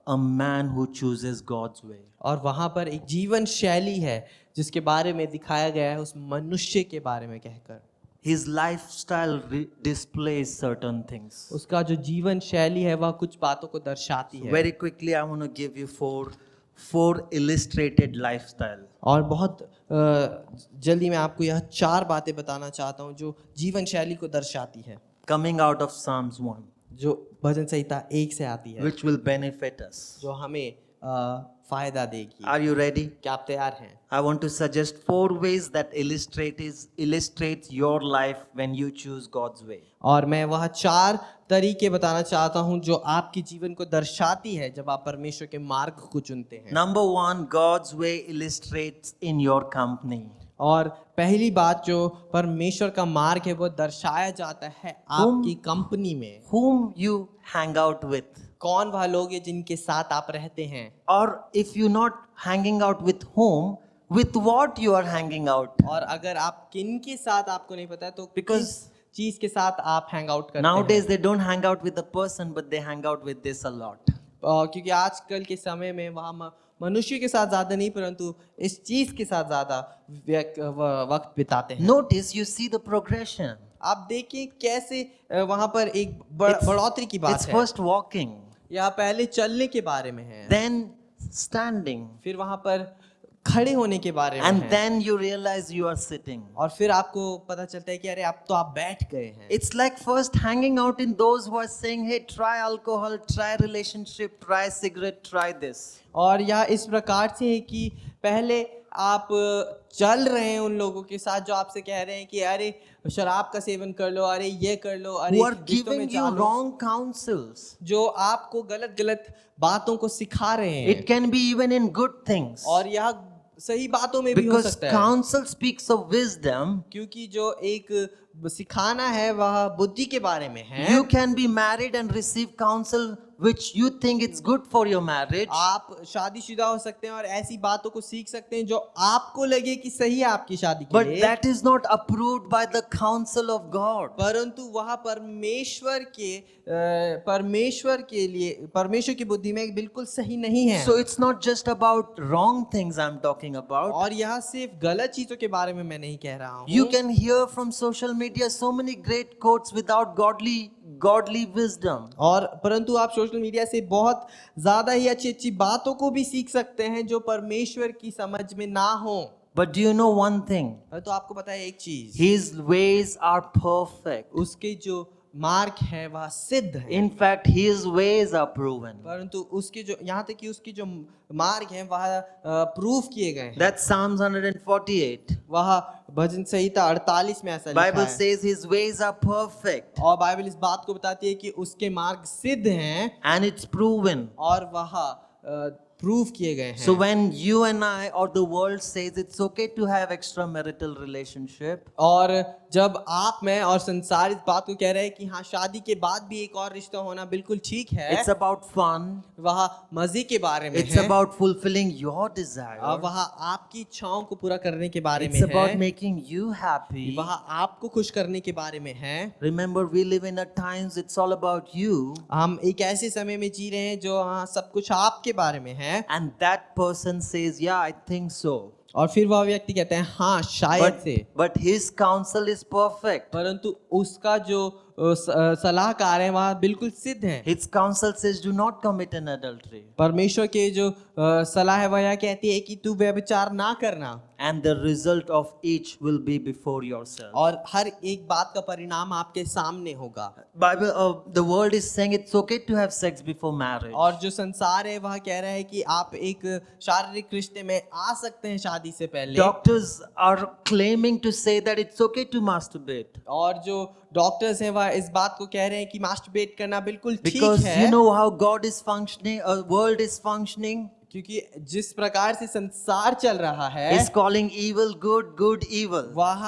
a man who chooses God's way. और वहाँ पर एक जीवन शैली है जिसके बारे में दिखाया गया है उस मनुष्य के बारे में कहकर। His lifestyle displays certain things. उसका जो जीवन शैली है वह कुछ बातों को दर्शाती है। Very quickly, I want to give you four illustrated lifestyle. और बहुत जल्दी मैं आपको यह 4 बातें बताना चाहता हूँ जो जीवन शैली को दर्शाती है, Coming out of Psalms 1, जो भजन संहिता 1 से आती है, which will benefit us. जो हमें फायदा देगी। Are you ready? क्या आप तैयार हैं? I want to suggest 4 ways that illustrates your life when you choose God's way. और मैं वह 4 तरीके बताना चाहता हूँ जो आपके जीवन को दर्शाती है जब आप परमेश्वर के मार्ग को चुनते हैं। Number 1, God's way illustrates in your company. और पहली बात जो परमेश्वर का मार्ग है वो दर्शाया जाता है आपकी कंपनी में। Whom you hang out with. कौन वह लोग हैं जिनके साथ आप रहते हैं? Or if you're not hanging out with whom, with what you are hanging out. और अगर आप किन के साथ आपको नहीं पता है तो Because किस चीज के साथ आप हैंग आउट करते nowadays हैं? they don't hang out with the person, but they hang out with this a lot. क्योंकि आजकल के समय में वहाँ मनुष्य के साथ ज्यादा नहीं परंतु इस चीज के साथ ज्यादा वक्त बिताते हैं। Notice, you see the progression. आप देखिए कैसे वहाँ पर एक बढ़ोतरी की बात It's है। first walking, यहाँ पहले चलने के बारे में है, then standing, फिर वहाँ पर खड़े होने के बारे में And है। then you realize you are sitting. और फिर आपको पता चलता है कि अरे अब तो आप बैठ गए हैं। It's like first hanging out in those who are saying, hey, try alcohol, try relationship, try cigarette, try this. और यह इस प्रकार से है कि पहले आप चल रहे हैं उन लोगों के साथ जो आपसे कह रहे हैं कि अरे शराब का सेवन कर लो, अरे ये कर लो, अरे Who are रिश्तों में giving you जा लो, wrong counsels. जो आपको गलत गलत बातों को सिखा रहे हैं। It can be even in good things. और यह सही बातों में भी हो Because सकता है, counsel speaks of wisdom. क्योंकि जो एक सिखाना है वह बुद्धि के बारे में है। You can be married and receive counsel which you think it's good for your marriage. आप शादीशुदा हो सकते हैं और ऐसी बातों को सीख सकते हैं जो आपको लगे कि सही है आपकी शादी के But लिए, that is not approved by the counsel of God. परंतु वह परमेश्वर के लिए परमेश्वर की बुद्धि में बिल्कुल सही नहीं है। So it's not just about wrong things I'm talking about. और यह सिर्फ गलत चीजों के बारे में मैं नहीं कह रहा हूँ। You can hear from social media so many great quotes without godly wisdom. और परंतु आप सोशल मीडिया से बहुत ज्यादा ही अच्छी अच्छी बातों को भी सीख सकते हैं जो परमेश्वर की समझ में ना हो। But do you know one thing? तो आपको पता है एक चीज, His ways are perfect. उसके जो मार्ग है वह सिद्ध है। In fact, his ways are proven. परंतु उसके जो यहाँ तक कि उसके जो मार्ग हैं वह प्रूफ किए गए हैं। That's Psalms 148. वह भजन संहिता 48 में ऐसा लिखा Bible है। says his ways are perfect और बाइबल इस बात को बताती है कि उसके मार्ग सिद्ध हैं and it's proven. और वह प्रूफ किए गए हैं। So when you and I or the world says it's okay to have extramarital relationship, और जब आप मैं और संसार इस बात को कह रहे हैं कि हाँ शादी के बाद भी एक और रिश्ता होना बिल्कुल ठीक है, it's about fun. वह मजे के बारे में It's है, about fulfilling your desire. और वह आपकी इच्छाओं को पूरा करने के बारे It's में about है, making you happy. वह आपको खुश करने के बारे में है। Remember, we live in a times it's all about you, हम एक ऐसे समय में जी रहे हैं जो हाँ सब कुछ आपके बारे में है। and that person says, "Yeah, I think so." और फिर वह व्यक्ति कहते हैं हाँ शायद But, से, but his counsel is perfect. परंतु उसका जो सलाहकार है वह बिल्कुल सिद्ध है। His counsel says, "Do not commit an adultery." परमेश्वर के जो सलाह है वह यह कहती है कि तू व्यभिचार ना करना, And the result of each will be before yourself. और हर एक बात का परिणाम आपके सामने होगा। Bible, the world is saying it's okay to have sex before marriage. और जो संसार है वह कह रहा है कि आप एक शारीरिक रिश्ते में आ सकते हैं शादी से पहले। Doctors are claiming to say that it's okay to masturbate. और जो डॉक्टर्स हैं वह इस बात को कह रहे हैं कि मास्टरबेट करना बिल्कुल ठीक Because है, you know how God is functioning, world is functioning. क्योंकि जिस प्रकार से संसार चल रहा है Is calling evil good, good evil. वह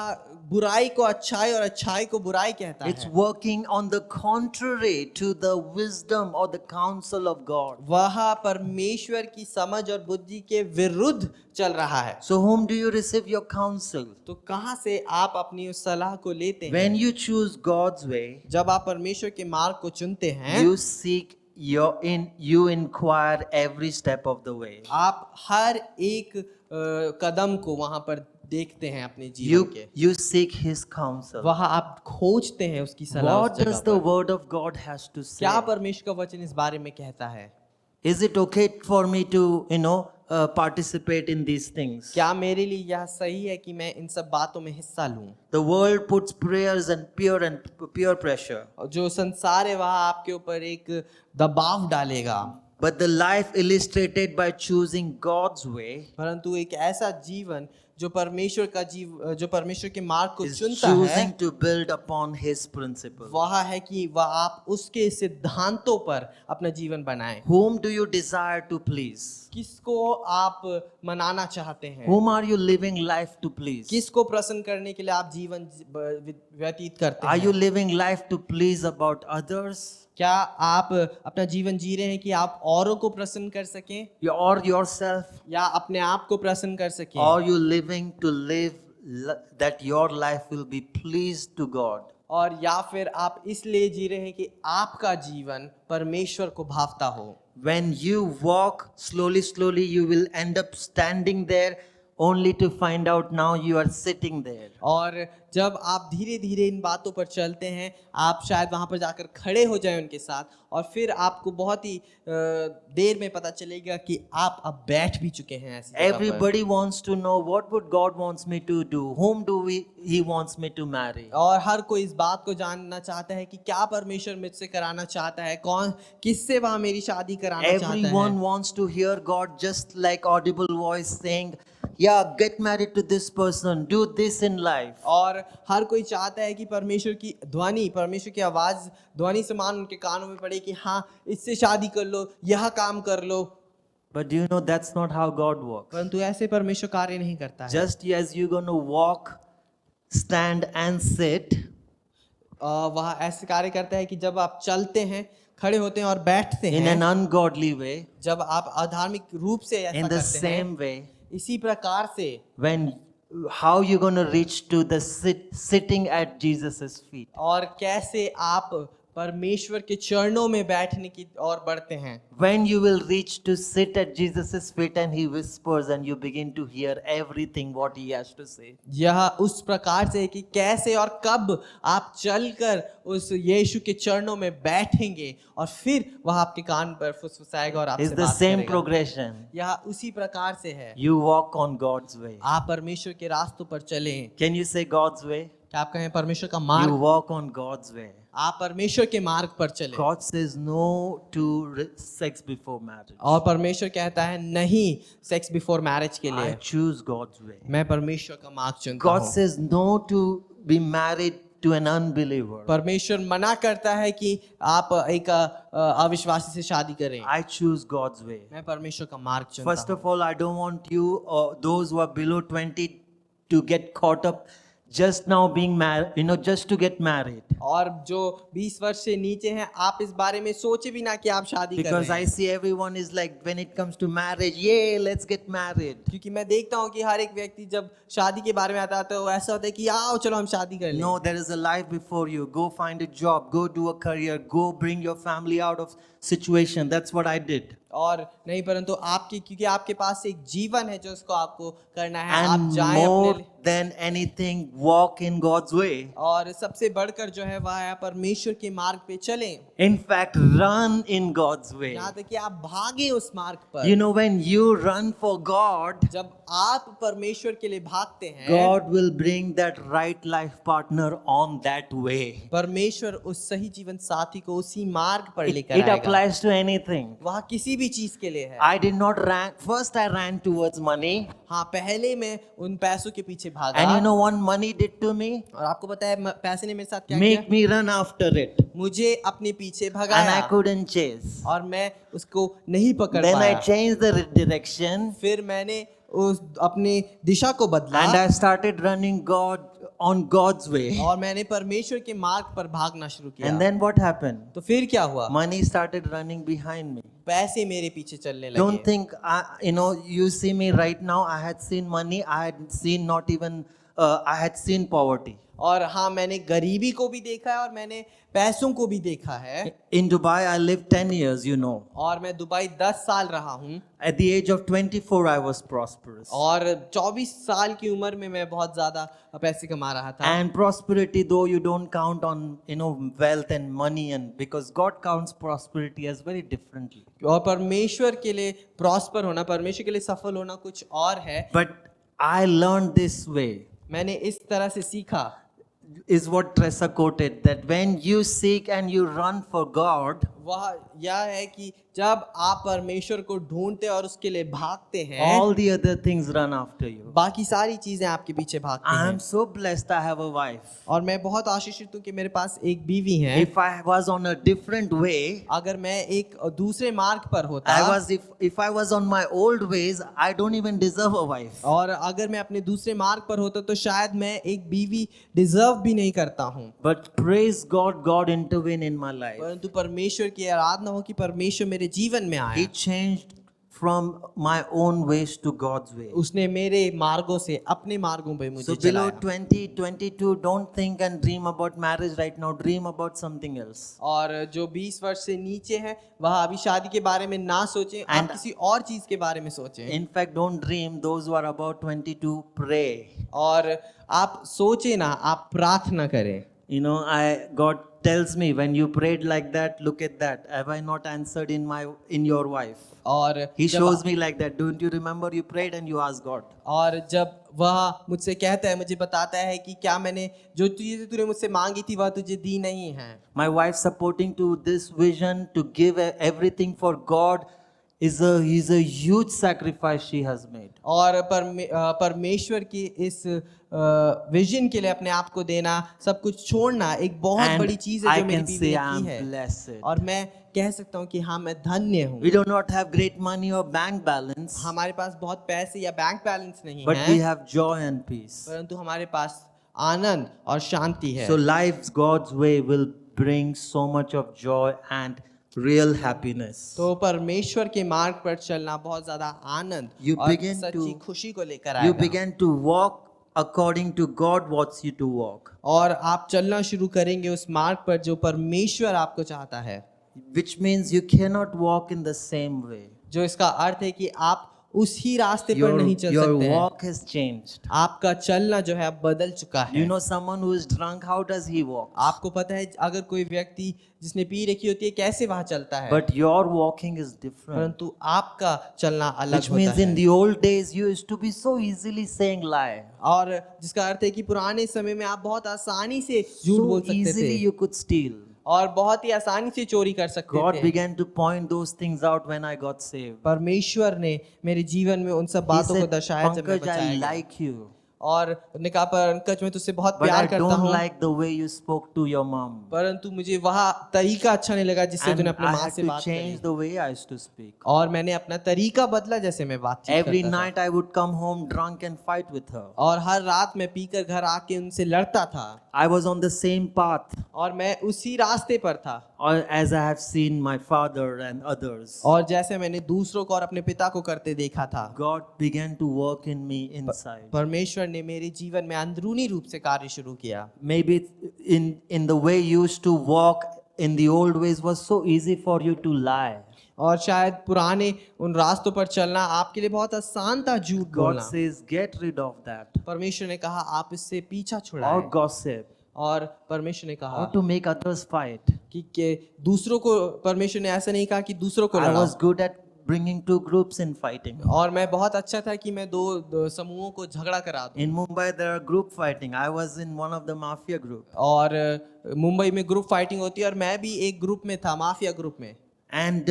बुराई को अच्छाई और अच्छाई को बुराई कहता It's है। working on the contrary to the wisdom or the counsel of God. वह परमेश्वर की समझ और बुद्धि के विरुद्ध चल रहा है। So whom do you receive your counsel? तो कहाँ से आप अपनी उस सलाह को लेते हैं? When you choose God's way, जब आप परमेश्वर के मार्ग को चुनते हैं, you seek you inquire every step of the way. आप हर एक कदम को वहां पर देखते हैं अपने जीवन के। You seek His counsel. वहाँ आप खोजते हैं उसकी सलाह। What उस जगह does the पर। word of God has to say? क्या परमेश्वर का वचन इस बारे में कहता है? Is it okay for me to, participate in these things? क्या मेरे लिए यह सही है कि मैं इन सब बातों में हिस्सा लूं? The world puts prayers and peer pressure. और जो संसार है वह आपके ऊपर एक दबाव डालेगा, But the life illustrated by choosing God's way परंतु एक ऐसा जीवन जो परमेश्वर के मार्ग को is चुनता है, choosing to build upon His principle. वह है कि वह आप उसके सिद्धांतों पर अपना जीवन बनाएं। Whom do you desire to please? किसको आप मनाना चाहते हैं? Whom are you living life to please? किसको प्रसन्न करने के लिए आप जीवन व्यतीत करते Are you हैं? living life to please about others? क्या आप अपना जीवन जी रहे हैं कि आप औरों को प्रसन्न कर सकें Or yourself? या अपने आप को प्रसन्न कर सकें? Or you living to live that your life will be pleased to God? और या फिर आप इसलिए जी रहे हैं कि आपका जीवन परमेश्वर को भावता हो? When you walk slowly, you will end up standing there only to find out now you are sitting there. और जब आप धीरे धीरे इन बातों पर चलते हैं, आप शायद वहाँ पर जाकर खड़े हो जाएं उनके साथ, और फिर आपको बहुत ही देर में पता चलेगा कि आप अब बैठ भी चुके हैं ऐसी जगह पर। Everybody wants to know what would God wants me to do, whom He wants me to marry. और हर कोई इस बात को जानना चाहता है कि क्या परमेश्वर मुझसे कराना चाहता है, कौन किससे वह मेरी शादी कराना चाहता है। Everyone wants to hear God just like audible voice saying, yeah, get married to this person, do this in life. और हर कोई चाहता है कि परमेश्वर की ध्वनि, परमेश्वर की आवाज ध्वनि समान उनके कानों में पड़े कि हाँ, इससे शादी कर लो, यह काम कर लो। But do you know that's not how God works? परंतु ऐसे परमेश्वर कार्य नहीं करता है। Just as you're going to walk, stand and sit, वह ऐसे कार्य करता है कि जब आप चलते हैं, खड़े होते हैं और बैठते in हैं, an ungodly way, जब आप अधार्मिक रूप से ऐसा in the करते हैं, same way, इसी प्रकार से how you going to reach to the sitting at Jesus' feet? और कैसे आप परमेश्वर के चरणों में बैठने की ओर बढ़ते हैं। When you will reach to sit at Jesus' feet and He whispers and you begin to hear everything what He has to say. यह उस प्रकार से है कि कैसे और कब आप चलकर उस यीशु के चरणों में बैठेंगे और फिर वह आपके कान पर फुसफुसाएगा और आपसे It's the बात same करेगा। progression. यह उसी प्रकार से है। You walk on God's way. आप परमेश्वर के रास्तों पर चलें। Can you say God's way? क्या आप कहें परमेश्वर का You मार्ग? walk on God's way. आप परमेश्वर के मार्ग पर चलें। God says no to sex before marriage. और परमेश्वर कहता है नहीं सेक्स बिफोर मैरिज के I लिए। choose God's way. मैं परमेश्वर का मार्ग चुनता God हूँ। says no to be married to an unbeliever. परमेश्वर मना करता है कि आप एक अविश्वासी से शादी करें। I choose God's way. मैं परमेश्वर का मार्ग चुनता First हूँ। of all, I don't want you or those who are below 20 to get caught up just now being married, just to get married. और जो 20 वर्ष से नीचे हैं, आप इस बारे में सोचे भी ना कि आप शादी कर Because रहे I हैं। see everyone is like, when it comes to marriage, yeah, let's get married. क्योंकि मैं देखता हूँ कि हर एक व्यक्ति जब शादी के बारे में आता है तो ऐसा होता है कि आओ चलो हम शादी कर लें। No, there is a life before you. Go find a job, go do a career, go bring your family out of situation. That's what I did. और नहीं, परंतु क्योंकि आपके पास एक जीवन है जो उसको आपको करना है। आप And जाएं more अपने, than anything, walk in God's way. और सबसे बढ़कर जो है वह है परमेश्वर के मार्ग पे चलें। In fact, run in God's way. यहाँ तक कि आप भागे उस मार्ग पर। You know, when you run for God, जब आप परमेश्वर के लिए भागते हैं, God will bring that right life partner on that way. परमेश्वर उस सही जीवन साथी को उसी मार्ग पर It लेकर आएगा। applies to anything. वह किसी भी चीज के लिए है। I did not ran. First, I ran towards money. हाँ, पहले मैं उन पैसों के पीछे भागा। And you know what money did to me? और आपको पता है पैसे ने मेरे साथ क्या किया? Make me run after it. मुझे अपने पीछे And भगाया I couldn't chase. और मैं उसको नहीं पकड़ Then I पाया। changed the direction फिर मैंने उस अपनी दिशा को बदला and I started running on God's way. और मैंने परमेश्वर के मार्ग पर भागना शुरू किया। And then what happened? तो फिर क्या हुआ? Money started running behind me. पैसे मेरे पीछे चलने Don't लगे। think, you see me right now, I had seen money, I had seen I had seen poverty. और हाँ, मैंने गरीबी को भी देखा है और मैंने पैसों को भी देखा है। In Dubai, I lived 10 years, और मैं दुबई 10 साल रहा हूँ At the age of 24, I was prosperous. और 24 साल की उम्र में मैं बहुत ज्यादा पैसे कमा रहा था। And prosperity, though you don't count on, wealth and money, and because God counts prosperity as very differently. और परमेश्वर के लिए प्रॉस्पर होना, परमेश्वर के लिए सफल होना कुछ और है। But I learned this way, मैंने इस तरह से सीखा, is what Teresa quoted, that when you seek and you run for God, वह यह है कि जब आप परमेश्वर को ढूंढते और उसके लिए भागते हैं, all the other things run after you. बाकी सारी चीजें आपके पीछे भागती I हैं। am so blessed I have a wife. और मैं बहुत आशीषित हूँ कि मेरे पास एक बीवी है। If I was on a different way, अगर मैं एक दूसरे मार्ग पर होता, if I was on my old ways, I don't even deserve a wife. और अगर मैं अपने दूसरे मार्ग पर होता तो शायद मैं एक बीवी डिजर्व भी नहीं करता हूँ। But praise God, God intervened in my life. परंतु परमेश्वर की आराधना हो कि परमेश्वर मेरे जीवन में आए। He changed from my own ways to God's way. उसने मेरे मार्गों से अपने मार्गों पे मुझे So below चलाया। 2022, don't think and dream about marriage right now. Dream about something else. और जो 20 वर्ष से नीचे हैं वह अभी शादी के बारे में ना सोचें, आप And- किसी और चीज के बारे में सोचें। In fact, don't dream. Those who are about 22, pray. और आप सोचे ना, आप प्रार्थना करें। You know, God tells me, when you prayed like that, look at that. Have I not answered in your wife? और He जब- shows me like that. Don't you remember you prayed and you asked God? और जब वह मुझसे कहता है, मुझे बताता है कि क्या मैंने जो चीजें तूने मुझसे मांगी थी वह तुझे दी नहीं है। My wife supporting to this vision to give everything for God is a huge sacrifice she has made. और परमेश्वर की इस विजन के लिए अपने आप को देना, सब कुछ छोड़ना एक बहुत And बड़ी चीज है I जो मेरी can बीवी say ने I'm की है। blessed. और मैं कह सकता हूँ कि हाँ, मैं धन्य हूँ। We do not have great money or bank balance, हमारे पास बहुत पैसे या बैंक बैलेंस नहीं but है, we have joy and peace. परंतु हमारे पास आनंद और शांति है। So life's God's way will bring so much of joy and real happiness. तो परमेश्वर के मार्ग पर चलना बहुत ज्यादा आनंद You और begin सच्ची to- खुशी को लेकर You आएगा। begin to walk according to God wants you to walk, और आप चलना शुरू करेंगे उस मार्ग पर जो परमेश्वर आपको चाहता है, which means you cannot walk in the same way. जो इसका अर्थ है कि आप उसी रास्ते पर Your, नहीं चल your सकते हैं। walk has changed. आपका चलना जो है अब बदल चुका You है। know someone who is drunk, how does he walk? आपको पता है अगर कोई व्यक्ति जिसने पी रखी होती है कैसे वह चलता है, But your walking is different. परंतु आपका चलना अलग Which होता means in है। the old days you used to be so easily saying lie. और जिसका अर्थ है कि पुराने समय में आप बहुत आसानी से झूठ So बोल सकते easily थे you could steal. और बहुत ही आसानी से चोरी कर सकते God थे। began to point those things out when I got saved. परमेश्वर ने मेरे जीवन में उन सब He बातों को said, दर्शाया जब मैं Pankaj, I बचाया गया। like you, और उन्होंने कहा, पंकज मैं तुझसे बहुत but I प्यार करता don't हूँ, like the way you spoke to your mom. परंतु मुझे वह तरीका अच्छा नहीं लगा जिससे And तूने अपने I माँ had से to बात change करी। the way I used to speak. और मैंने अपना तरीका बदला जैसे मैं बातचीत Every करता था। night I would come home drunk and fight with her. और हर रात मैं पीकर घर आके उनसे लड़ता था I was on the same path, और मैं उसी रास्ते पर था। or as I have seen my father and others. और जैसे मैंने दूसरों को और अपने पिता को करते देखा था, God began to work in me inside. परमेश्वर ने मेरे जीवन में अंदरूनी रूप से कार्य शुरू किया। Maybe in the way you used to walk in the old ways was so easy for you to lie. और शायद पुराने उन रास्तों पर चलना आपके लिए बहुत आसान था झूठ God बोलना। says, get rid of that. परमेश्वर ने कहा आप इससे पीछा Or छुड़ाएं। gossip. और परमेश्वर ने कहा Or to make others fight. कि दूसरों को, परमेश्वर ने ऐसा नहीं कहा कि दूसरों को I लड़ाओ। was good at bringing two groups in fighting. और मैं बहुत अच्छा था कि मैं दो समूहों को झगड़ा करा दूं। In Mumbai, there are group fighting. I was in one of the mafia group. और मुंबई में ग्रुप फाइटिंग होती है और मैं भी एक ग्रुप में था, माफिया ग्रुप में। And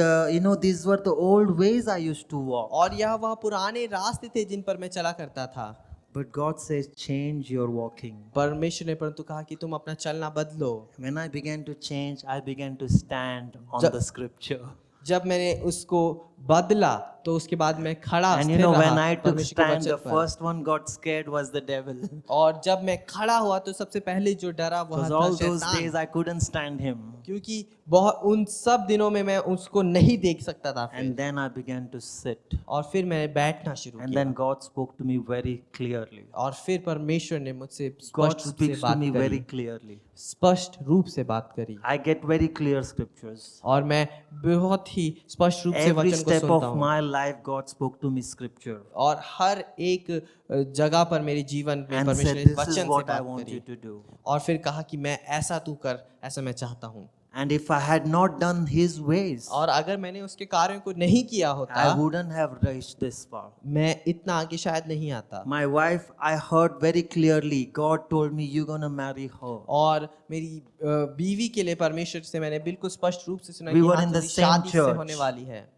these were the old ways I used to walk. और यह वह पुराने रास्ते थे जिन पर मैं चला करता था। But God says, change your walking. परमेश्वर ने परंतु कहा कि तुम अपना चलना बदलो। When I began to change, I began to stand on Ja- the scripture. जब मैंने उसको बदला तो उसके बाद मैं खड़ा And स्थिर रहा when I took परमेश्वर के stand, वचन the पर। first one got scared was the devil. और जब मैं खड़ा हुआ तो सबसे पहले जो डरा वह Because था all those शैतान। days I couldn't stand him. क्योंकि बहुत उन सब दिनों में मैं उसको नहीं देख सकता था And फिर। then I began to sit. और फिर मैंने बैठना शुरू And किया then God spoke to me very clearly. और फिर परमेश्वर ने मुझसे God स्पष्ट रूप से speaks to बात me very करी, clearly. स्पष्ट रूप से बात करी। I get very clear scriptures. और मैं बहुत ही स्पष्ट रूप से Every वचन को step सुनता of हूँ my life, God spoke to me scripture. और हर एक जगह पर मेरे जीवन में And परमेश्वर said, ने this is वचन से what I बात want you करी to do. और फिर कहा कि मैं ऐसा तू कर, ऐसा मैं चाहता हूँ। And if I had not done his ways, और अगर मैंने उसके कार्यों को नहीं किया होता I wouldn't have reached this far. मैं इतना आगे शायद नहीं आता। My wife, I heard very clearly, God told me you're gonna marry her. और मेरी बीवी के लिए परमेश्वर से मैंने बिल्कुल स्पष्ट रूप से सुना We कि were हाँ, in the तेरी same शादी से church. होने वाली है।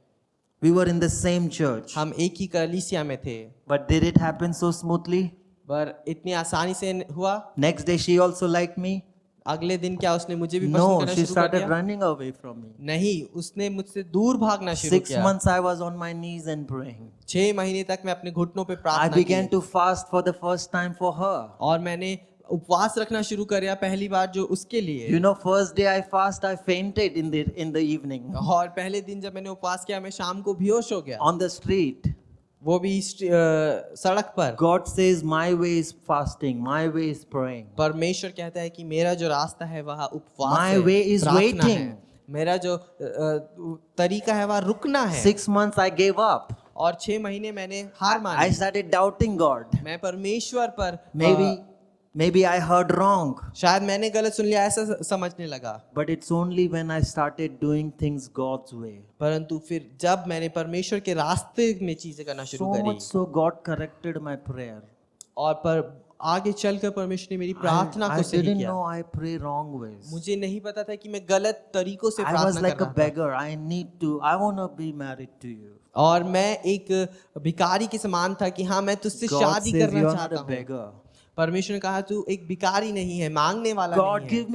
We were in the same church. हम एक ही कलीसिया में थे, But did it happen so smoothly? पर इतनी आसानी से हुआ। Next day she also liked me? अगले दिन क्या उसने मुझे भी पसंद No, करना she शुरू कर started दिया? running away from me. नहीं, उसने मुझसे दूर भागना शुरू 6 किया। months I was on my knees and praying. 6 महीने तक मैं अपने घुटनों पे I प्रार्थना began की to fast for the first time for her. और मैंने उपवास रखना शुरू किया पहली बार जो उसके लिए। You know, first day I fast, I fainted in the evening और पहले दिन जब मैंने उपवास किया मैं शाम को बेहोश हो गया, on the street. वो भी सड़क पर। God says, my way is fasting, my way is praying. परमेश्वर कहता है कि मेरा जो रास्ता है वह उपवास My है, way is प्रार्थना waiting. है। मेरा जो तरीका है वह रुकना है। 6 months I gave up. और 6 महीने मैंने हार I मानी। started doubting God. मैं परमेश्वर पर Maybe I heard wrong. शायद मैंने गलत सुन लिया ऐसा समझने लगा। But it's only when I started doing things God's way. परंतु फिर जब मैंने परमेश्वर के रास्ते में चीजें करना शुरू So करी, much so God corrected my prayer. और पर आगे चलकर परमेश्वर ने मेरी प्रार्थना I को सही didn't किया। know I pray wrong ways. मुझे नहीं पता था कि मैं गलत तरीकों से I was प्रार्थना like कर a रहा था। beggar. I want to be married to you. और मैं एक भिखारी के समान था कि हाँ मैं तुझसे God शादी says करना you are not चाहता a हूँ। beggar. परमेश्वर ने कहा तू एक भिखारी नहीं है, मांगने वाला God, नहीं है। give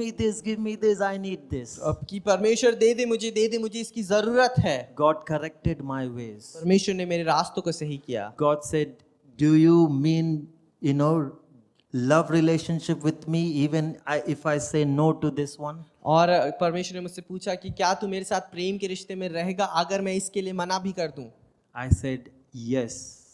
me this, I need this. अब कि परमेश्वर दे दे मुझे इसकी जरूरत है। God corrected my ways. परमेश्वर ने मेरे रास्तों को सही किया। God said, do you mean, love relationship with me even if I say no to this one? और परमेश्वर ने मुझसे पूछा कि क्या तू मेरे साथ प्रेम के रिश्ते में रहेगा अगर मैं इसके लिए मना भी कर दूं? I said, yes.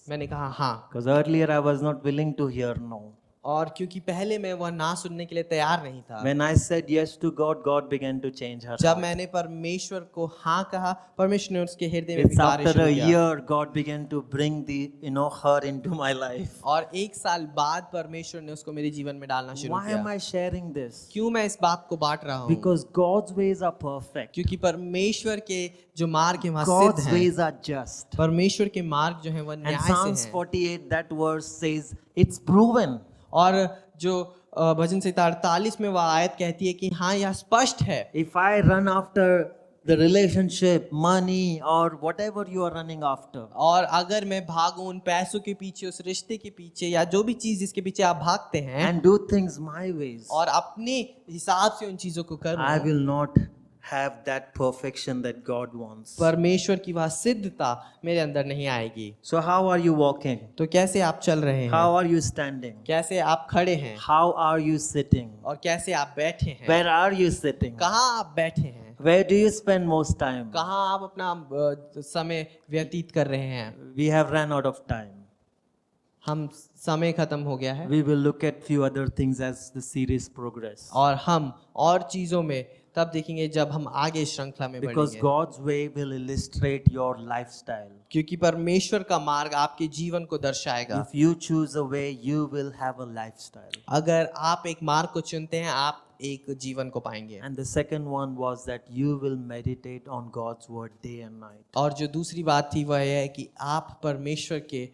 मैंने कहा हाँ। Because earlier I was not willing to hear no. और क्योंकि पहले मैं वह ना सुनने के लिए तैयार नहीं था। When I said yes to God, God began to change her जब heart. मैंने परमेश्वर को हाँ कहा, परमेश्वर ने उसके हृदय में It's कार्य after शुरू a किया। year, God began to bring her into my life. और 1 साल बाद परमेश्वर ने उसको मेरे जीवन में डालना शुरू Why am किया। I sharing this? क्यों मैं इस बात को बांट रहा हूँ? Because God's ways are perfect. क्योंकि परमेश्वर के जो मार्ग है वह सिद्ध God's हैं। ways are just. परमेश्वर के मार्ग जो है वह And न्याय Psalms से हैं। 48, that verse says, it's proven. और जो भजन संहिता 48 में वह आयत कहती है कि हाँ यह स्पष्ट है। If I run after the relationship, money, or whatever you are running after, और अगर मैं भागूं उन पैसों के पीछे, उस रिश्ते के पीछे, या जो भी चीज जिसके पीछे आप भागते हैं, and do things my ways, और अपने हिसाब से उन चीजों को करूं, I will not have that perfection that God wants. परमेश्वर की वह सिद्धता मेरे अंदर नहीं आएगी। So how are you walking? तो कैसे आप चल रहे हैं? How are you standing? कैसे आप खड़े हैं? How are you sitting? और कैसे आप बैठे हैं? Where are you sitting? कहाँ आप बैठे हैं? Where do you spend most time? कहाँ आप अपना समय व्यतीत कर रहे हैं? We have run out of time. हम समय खत्म हो गया है। We will look at few other things as the series progress. और हम और चीजों में तब देखेंगे जब हम आगे श्रृंखला में Because बढ़ेंगे। God's way will illustrate your lifestyle. क्योंकि परमेश्वर का मार्ग आपके जीवन को दर्शाएगा। If you choose a way, you will have a lifestyle. अगर आप एक मार्ग को चुनते हैं, आप एक जीवन को पाएंगे। And the second one was that you will meditate on God's word day and night. और जो दूसरी बात थी वह यह है कि आप परमेश्वर के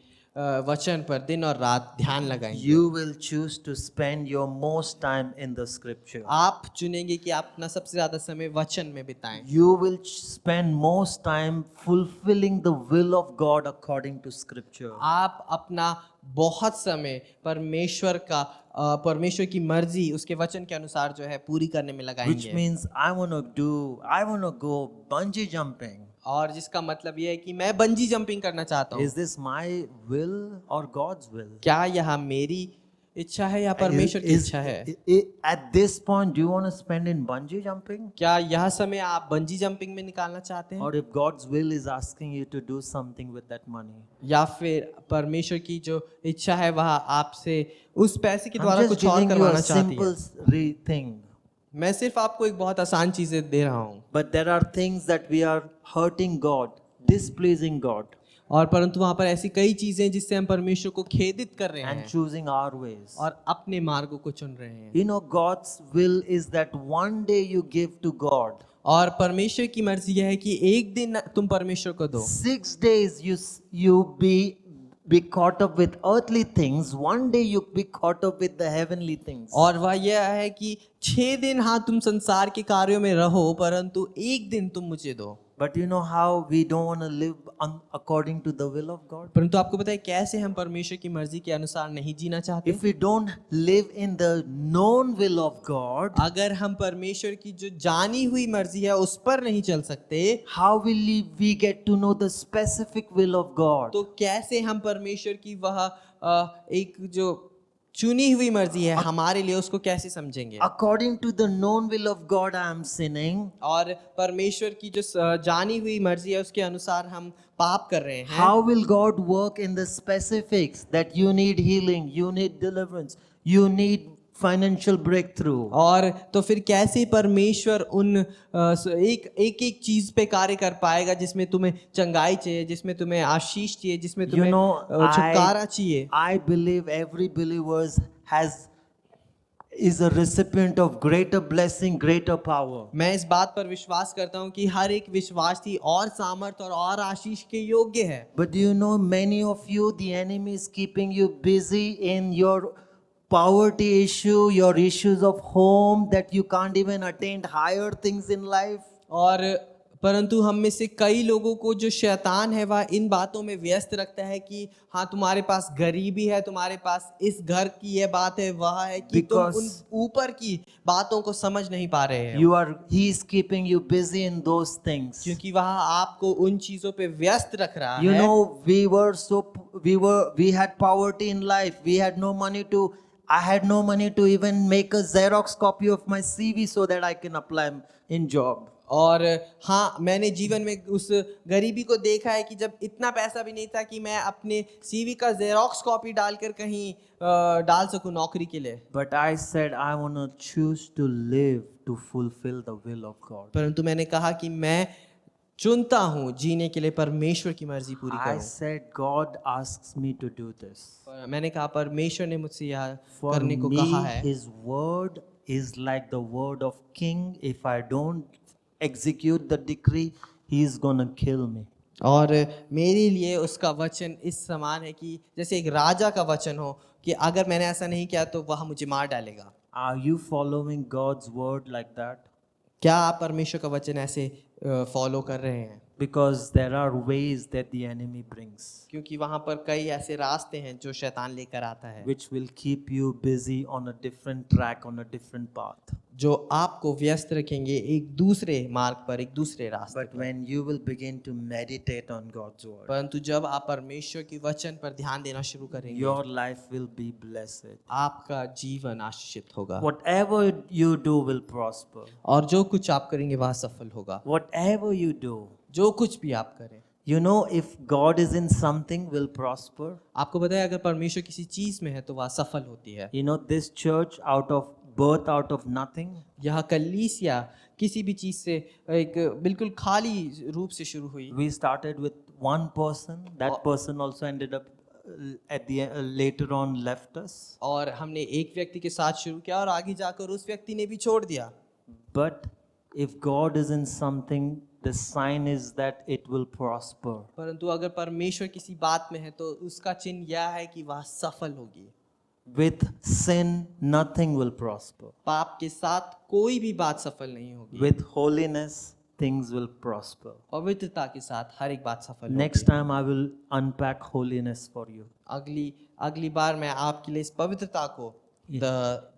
वचन पर दिन और रात ध्यान लगाएंगे। You will choose to spend your most time in the scripture. आप चुनेंगे कि आप अपना सबसे ज्यादा समय वचन में बिताएं। You will spend most time fulfilling the will of God according to scripture. आप अपना बहुत समय परमेश्वर की मर्जी उसके वचन के अनुसार जो है पूरी करने में Which लगाएंगे। means I want to go bungee jumping. और जिसका मतलब यह है कि मैं बंजी जंपिंग करना चाहता हूँ। Is this my will or God's will? क्या यह मेरी इच्छा है या परमेश्वर की इच्छा है? At this point, do you want to spend in bungee jumping? क्या यह समय आप बंजी जंपिंग में निकालना चाहते हैं? Or if God's will is asking you to do something with that money? या फिर परमेश्वर की जो इच्छा है वह आपसे उस पैसे के I'm द्वारा just कुछ और giving you करवाना a चाहती है। simple thing. मैं सिर्फ आपको एक बहुत आसान चीजें दे रहा हूँ। But there are things that we are hurting God, displeasing God, और परंतु वहाँ पर ऐसी कई चीजें जिससे हम परमेश्वर को खेदित कर रहे and हैं choosing our ways. और अपने मार्गों को चुन रहे हैं। You know, God's will is that one day you give to God. और परमेश्वर की मर्जी यह है कि एक दिन तुम परमेश्वर को दो। 6 days you be caught up with earthly things. One day you be caught up with the heavenly things. और वह यह है कि 6 दिन हाँ तुम संसार के कार्यों में रहो, परंतु एक दिन तुम मुझे दो। But you know how we don't want to live according to the will of God? परंतु आपको पता है कैसे हम परमेश्वर की मर्जी के अनुसार नहीं जीना चाहते? If we don't live in the known will of God, अगर हम परमेश्वर की जो जानी हुई मर्जी है उस पर नहीं चल सकते, how will we get to know the specific will of God? तो कैसे हम परमेश्वर की वह एक जो चुनी हुई मर्जी है हमारे लिए, उसको कैसे समझेंगे? According to the known will of God, I am sinning. और परमेश्वर की जो जानी हुई मर्जी है उसके अनुसार हम पाप कर रहे हैं। How will God work in the specifics that you need healing, you need deliverance, you need financial breakthrough? और तो फिर कैसे परमेश्वर उन एक चीज पे कार्य कर पाएगा जिसमें तुम्हें चंगाई चाहिए, जिसमें तुम्हें आशीष चाहिए, जिसमें You तुम्हें know, छुटकारा चाहिए? I believe every believer is a recipient of greater blessing, greater power. मैं इस बात पर विश्वास करता हूँ कि हर एक विश्वासी और सामर्थ और आशीष के योग्य है। But do you know, many of you, the enemy is keeping you busy in your poverty issue, your issues of home, that you can't even attain higher things in life. और परंतु हम में से कई लोगों को जो शैतान है वह इन बातों में व्यस्त रखता है कि हाँ तुम्हारे पास गरीबी है, तुम्हारे पास इस घर की ये बात है, वह है कि तुम Because उन ऊपर की बातों को समझ नहीं पा रहे हैं, He is keeping you busy in those things. क्योंकि वह आपको उन चीजों पे व्यस्त रख रहा You है। know, we had poverty in life. I had no money to even make a Xerox copy of my CV so that I can apply in job. और हाँ, मैंने जीवन में उस गरीबी को देखा है कि जब इतना पैसा भी नहीं था कि मैं अपने सीवी का जेरोक्स कॉपी डालकर कहीं डाल सकूं नौकरी के लिए। But I said I want to choose to live to fulfill the will of God. परंतु मैंने कहा कि मैं चुनता हूँ जीने के लिए परमेश्वर की मर्जी पूरी I करूं। said God asks me to do this. मैंने कहा परमेश्वर ने मुझसे यह For करने को me, कहा है। His word is like the word of king. If I don't execute the decree, He is gonna kill me. और मेरे लिए उसका वचन इस समान है कि जैसे एक राजा का वचन हो कि अगर मैंने ऐसा नहीं किया तो वह मुझे मार डालेगा। Are you following God's word like that? क्या आप परमेश्वर का वचन ऐसे फॉलो कर रहे हैं? Because there are ways that the enemy brings, क्योंकि वहां पर कई ऐसे रास्ते हैं जो शैतान लेकर आता है, which will keep you busy on a different track, on a different path. जो आपको व्यस्त रखेंगे एक दूसरे मार्ग पर, एक दूसरे रास्ते But पर। when you will begin to meditate on God's word, परंतु जब आप परमेश्वर के वचन पर ध्यान देना शुरू करेंगे, your life will be blessed. आपका जीवन आशीषित होगा Whatever you do will prosper. और जो कुछ आप करेंगे वह सफल होगा। Whatever you do, जो कुछ भी आप करें, you know, if God is in something, will prosper. आपको पता है अगर परमेश्वर किसी चीज में है तो वह सफल होती है। You know, this church out of birth, out of nothing, यह कलीसिया किसी भी चीज से एक बिल्कुल खाली रूप से शुरू हुई। we started with one person. That person also ended up later on left us. और हमने एक व्यक्ति के साथ शुरू किया और आगे जाकर उस व्यक्ति ने भी छोड़ दिया। But if God is in something, the sign is that it will prosper. परंतु अगर परमेश्वर किसी बात में है तो उसका चिन्ह यह है कि वह सफल होगी। With sin, nothing will prosper. पाप के साथ कोई भी बात सफल नहीं होगी। With holiness, things will prosper. पवित्रता के साथ हर एक बात सफल Next होगी। time I will unpack holiness for you अगली बार मैं आपके लिए इस पवित्रता को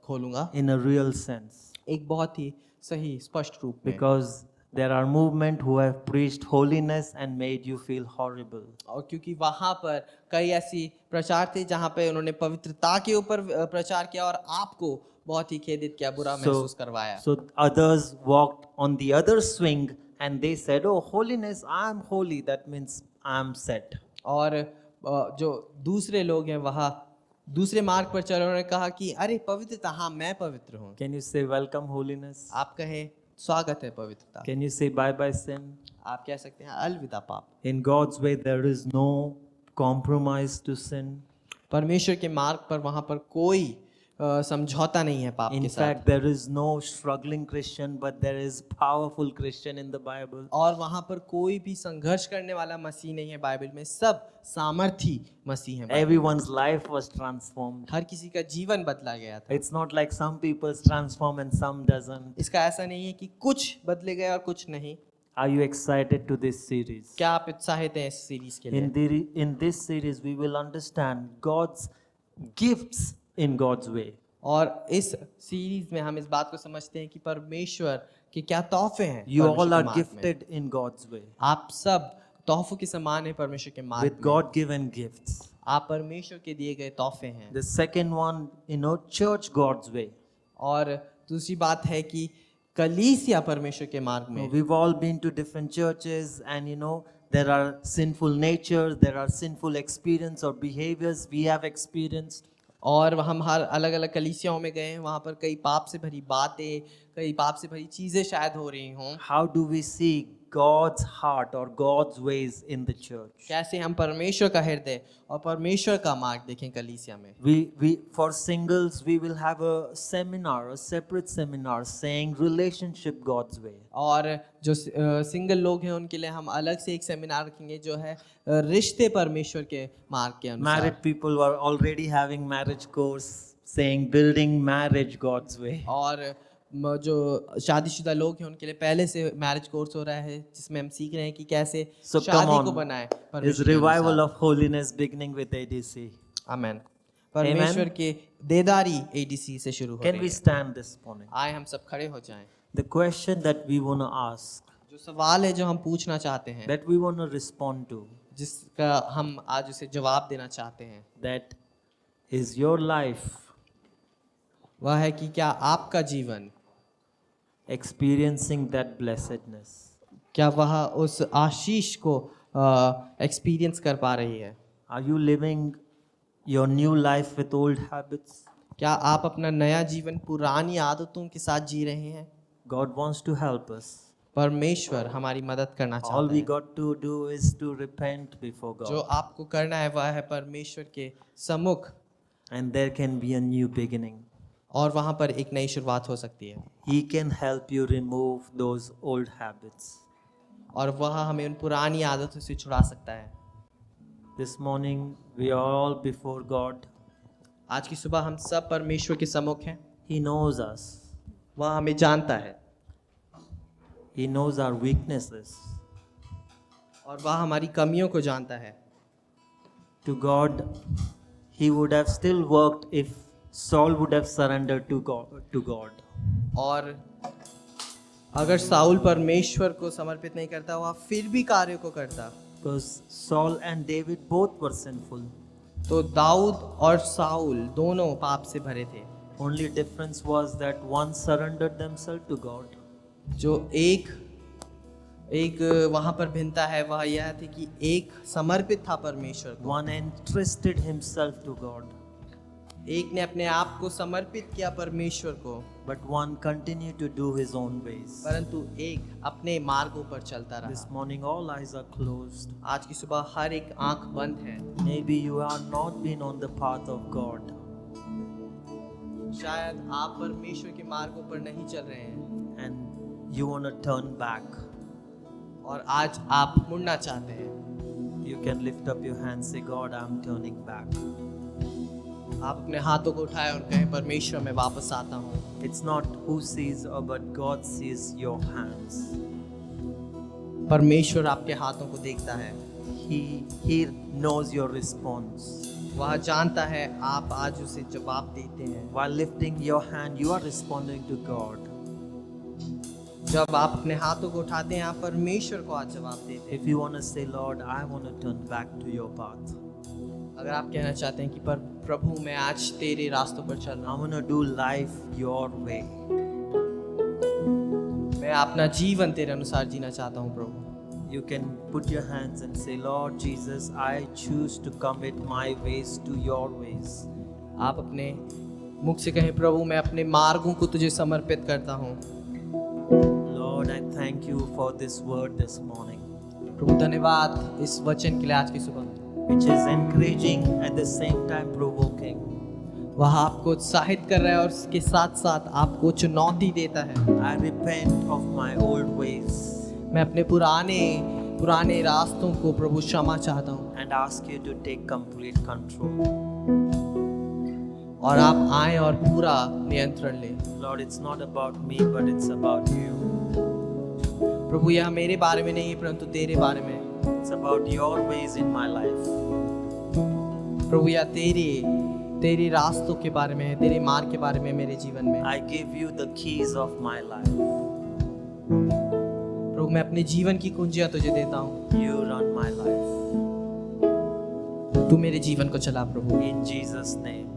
खोलूंगा in a real sense. एक बहुत ही सही स्पष्ट रूप में। Because there are movement who have preached holiness and made you feel horrible. और क्योंकि वहां पर कई ऐसी प्रचार थे जहां पे उन्होंने पवित्रता के ऊपर प्रचार किया और आपको बहुत ही खेदित किया, बुरा महसूस करवाया। So others walked on the other swing and they said, "Oh, holiness, I am holy. That means I am set." और जो दूसरे लोग हैं वहाँ दूसरे मार्ग पर चल, उन्होंने कहा कि अरे पवित्रता, हाँ मैं पवित्र हूँ। Can you say welcome holiness? आप कहें स्वागत है पवित्रता। Can you say bye bye sin? आप कह सकते हैं अलविदा पाप। In God's way there is no compromise to sin. परमेश्वर के मार्ग पर वहाँ पर कोई समझौता नहीं है पाप In के साथ। fact, there is no struggling Christian, but there is powerful Christian in the Bible. और वहाँ पर कोई भी संघर्ष करने वाला मसीह नहीं है बाइबल में, सब सामर्थी मसीह हैं। Everyone's life was transformed. हर किसी का जीवन बदला गया था। It's not like some people's transform and some doesn't. इसका ऐसा नहीं है कि कुछ बदले गए और कुछ नहीं। Are you excited to this series? क्या आप उत्साहित हैं इस सीरीज के लिए? In this series, we will understand God's gifts in God's way. और इस सीरीज में हम इस बात को समझते हैं कि परमेश्वर के क्या तोहफे हैं। You परमेश्वर all के are मार्ग में। gifted in God's way आप सब तोहफों के समान हैं परमेश्वर के मार्ग with में, God-given gifts. आप परमेश्वर के दिए गए तोहफे हैं। The second one, church God's way. और दूसरी बात है कि कलीसिया परमेश्वर के मार्ग में। We've all been to different churches, and there are sinful natures, there are sinful experience or behaviors we have experienced. और हम हर अलग अलग कलीसियाओं में गए हैं, वहाँ पर कई पाप से भरी बातें, कई पाप से भरी चीज़ें शायद हो रही हों। How do we see God's heart or God's ways in the church? कैसे हम परमेश्वर का हृदय और परमेश्वर का मार्ग देखें कलीसिया में। For singles, we will have a seminar, a separate seminar saying relationship God's way. और जो सिंगल लोग हैं उनके लिए हम अलग से एक सेमिनार रखेंगे जो है रिश्ते परमेश्वर के मार्ग के अनुसार। Married people were already having marriage course saying building marriage God's way. और जो शादीशुदा लोग हैं उनके लिए पहले से मैरिज कोर्स हो रहा है जिसमें हम सीख रहे हैं कि कैसे So come शादी को on, बनाए is परमेश्वर के revival अनुसार। of holiness beginning with ADC? आमेन। परमेश्वर के देदारी एडीसी से शुरू हो Can रही we है। stand this morning? आए हम सब खड़े हो जाएं। The question that we want to ask, जो सवाल है जो हम पूछना चाहते हैं, that we want to respond to, जिसका हम आज उसे जवाब देना चाहते हैं, that is your life वह है कि क्या आपका जीवन, experiencing that blessedness? क्या वह उस आशीष को एक्सपीरियंस कर पा रही है? Are you living your new life with old habits? क्या आप अपना नया जीवन पुरानी आदतों के साथ जी रहे हैं? God wants to help us. परमेश्वर हमारी मदद करना All चाहता we है। got to do is to repent before जो God, आपको करना है वह है परमेश्वर के सम्मुख, and there can be a new beginning. और वहाँ पर एक नई शुरुआत हो सकती है। He can help you remove those old habits. और वह हमें उन पुरानी आदतों से छुड़ा सकता है। This morning we are all before God. आज की सुबह हम सब परमेश्वर के सम्मुख हैं। He knows us. वह हमें जानता है He knows our weaknesses. और वह हमारी कमियों को जानता है। To God, He would have still worked if Saul would have surrendered to God. और अगर साउल परमेश्वर को समर्पित नहीं करता, वह फिर भी कार्य को करता। Because Saul and David both were sinful. तो दाऊद और साउल दोनों पाप से भरे थे। Only difference was that one surrendered themselves to God. जो एक वहाँ पर भिन्नता है वह यह थी कि एक समर्पित था परमेश्वर को, One entrusted himself to God. एक ने अपने आप को समर्पित किया परमेश्वर को, But one continued to do his own ways. परंतु एक अपने मार्गों पर चलता This रहा। morning all eyes are closed. आज की सुबह हर एक आंख बंद है। Maybe you are not been on the path of God. शायद आप परमेश्वर के मार्गों पर नहीं चल रहे हैं And you want to turn back. और आज आप मुड़ना चाहते हैं। You can lift up your hand, say, God, I'm turning back. आप अपने हाथों को उठाएं और कहें, परमेश्वर मैं वापस आता हूँ। It's not who sees, but God sees your hands. परमेश्वर आपके हाथों को देखता है। He knows your response. वह जानता है आप आज उसे जवाब देते हैं। While lifting your hand, you are responding to God. जब आप अपने हाथों को उठाते हैं, आप परमेश्वर को आज जवाब देते हैं। If you want to say, Lord, I want to turn back to your path. अगर आप कहना चाहते हैं कि प्रभु मैं आज तेरे रास्तों पर चल रहा I हूँ, want to do life your way. मैं अपना जीवन तेरे अनुसार जीना चाहता हूँ प्रभु। You can put your hands and say, Lord Jesus, I choose to commit my ways to your ways. आप अपने मुख से कहें, प्रभु मैं अपने मार्गों को तुझे समर्पित करता हूँ। Lord, I thank you for this word this morning, प्रभु धन्यवाद इस वचन के लिए आज की सुबह, which is encouraging at the same time provoking. वह आपको उत्साहित कर रहा है और उसके साथ साथ आपको चुनौती देता है। I repent of my old ways मैं अपने पुराने रास्तों को प्रभु क्षमा चाहता हूँ and ask you to take complete control. और आप आए और पूरा नियंत्रण लें। Lord, it's not about me, but it's about you. प्रभु यह मेरे बारे में नहीं है परंतु तेरे बारे में। It's about your ways in my life. प्रभु यह तेरे रास्तों के बारे में है, तेरे मार्ग के बारे में मेरे जीवन में। I give you the keys of my life. प्रभु मैं अपने जीवन की कुंजियां तुझे देता हूँ। You run my life. तू मेरे जीवन को चला प्रभु, In Jesus' name.